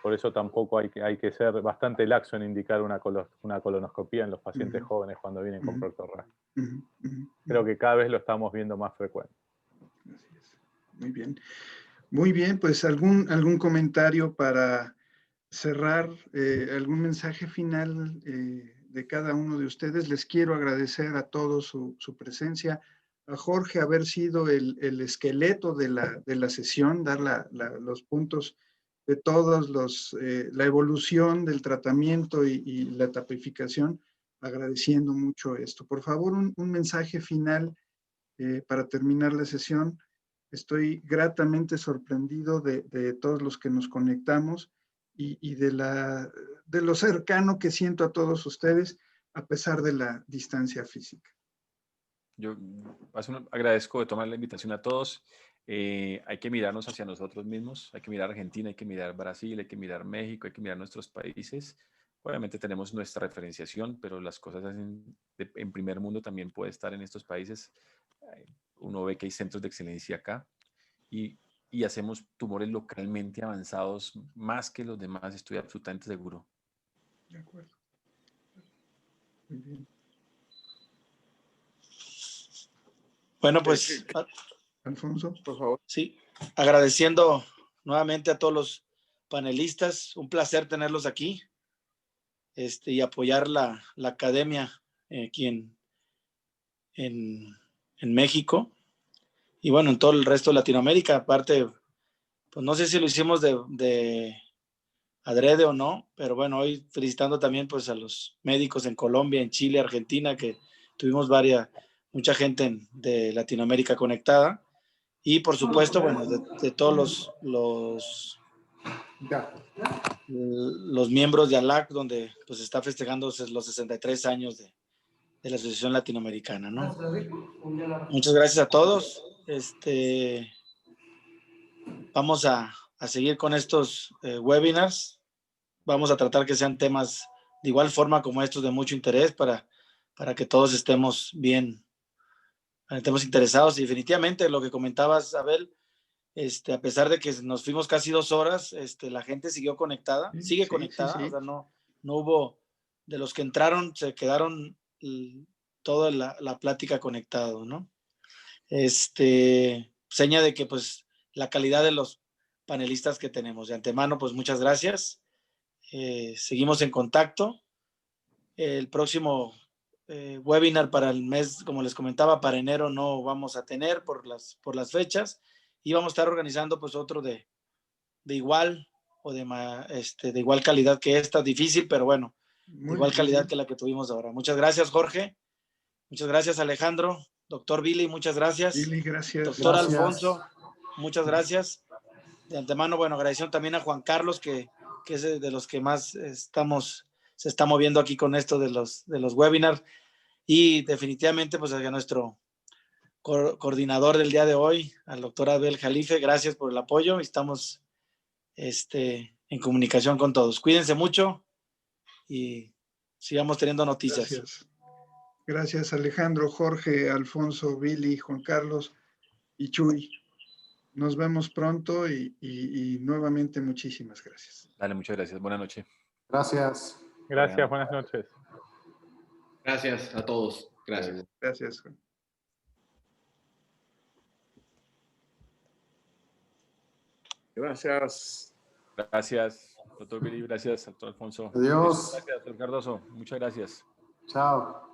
Por eso tampoco hay que ser bastante laxo en indicar una colonoscopía en los pacientes jóvenes cuando vienen con proctorragia. Creo que cada vez lo estamos viendo más frecuente. Así es. Muy bien. Muy bien, pues algún comentario para cerrar, algún mensaje final de cada uno de ustedes. Les quiero agradecer a todos su presencia, a Jorge haber sido el esqueleto de la sesión, dar los puntos de todos la evolución del tratamiento y la tapificación, agradeciendo mucho esto. Por favor, un mensaje final para terminar la sesión. Estoy gratamente sorprendido de todos los que nos conectamos y de lo cercano que siento a todos ustedes, a pesar de la distancia física. Yo agradezco de tomar la invitación a todos. Hay que mirarnos hacia nosotros mismos, hay que mirar Argentina, hay que mirar Brasil, hay que mirar México, hay que mirar nuestros países. Obviamente tenemos nuestra referenciación, pero las cosas en primer mundo también puede estar en estos países. Uno ve que hay centros de excelencia acá y hacemos tumores localmente avanzados más que los demás, estoy absolutamente seguro. De acuerdo. Muy bien. Bueno, pues, Alfonso, por favor. Sí, agradeciendo nuevamente a todos los panelistas, un placer tenerlos aquí y apoyar la academia aquí en México y bueno, en todo el resto de Latinoamérica. Aparte, pues no sé si lo hicimos de adrede o no, pero bueno, hoy felicitando también pues a los médicos en Colombia, en Chile, Argentina, que tuvimos mucha gente de Latinoamérica conectada. Y por supuesto, bueno, de todos los miembros de ALAC, donde pues está festejando los 63 años de la Asociación Latinoamericana, ¿no? Muchas gracias a todos. Vamos a seguir con estos webinars. Vamos a tratar que sean temas de igual forma como estos de mucho interés para que todos estemos bien, estemos interesados. Y definitivamente lo que comentabas, Abel, A pesar de que nos fuimos casi 2 horas, la gente siguió conectada, sigue Sí, conectada, sí. o sea, no hubo, de los que entraron, se quedaron toda la plática conectado, ¿no? Seña de que pues la calidad de los panelistas que tenemos. De antemano, pues muchas gracias. Seguimos en contacto. El próximo webinar para el mes, como les comentaba, para enero no vamos a tener por las fechas, y vamos a estar organizando pues otro de igual o de igual calidad que esta, difícil, pero bueno, de igual calidad que la que tuvimos ahora. Muchas gracias, Jorge. Muchas gracias, Alejandro. Doctor Billy, muchas gracias. Billy, gracias. Doctor Gracias. Alfonso, muchas gracias. De antemano, bueno, agradeciendo también a Juan Carlos, que es de los que más se está moviendo aquí con esto de los webinars, y definitivamente pues a nuestro coordinador del día de hoy, al doctor Abel Jalife, gracias por el apoyo. Estamos en comunicación con todos. Cuídense mucho y sigamos teniendo noticias. Gracias, Alejandro, Jorge, Alfonso, Billy, Juan Carlos y Chuy. Nos vemos pronto y nuevamente muchísimas gracias. Dale, muchas gracias. Buenas noches. Gracias. Gracias, buenas noches. Gracias a todos. Gracias. Gracias, Juan. Gracias. Gracias, doctor Billy. Gracias, doctor Alfonso. Adiós. Gracias, doctor Cardoso. Muchas gracias. Chao.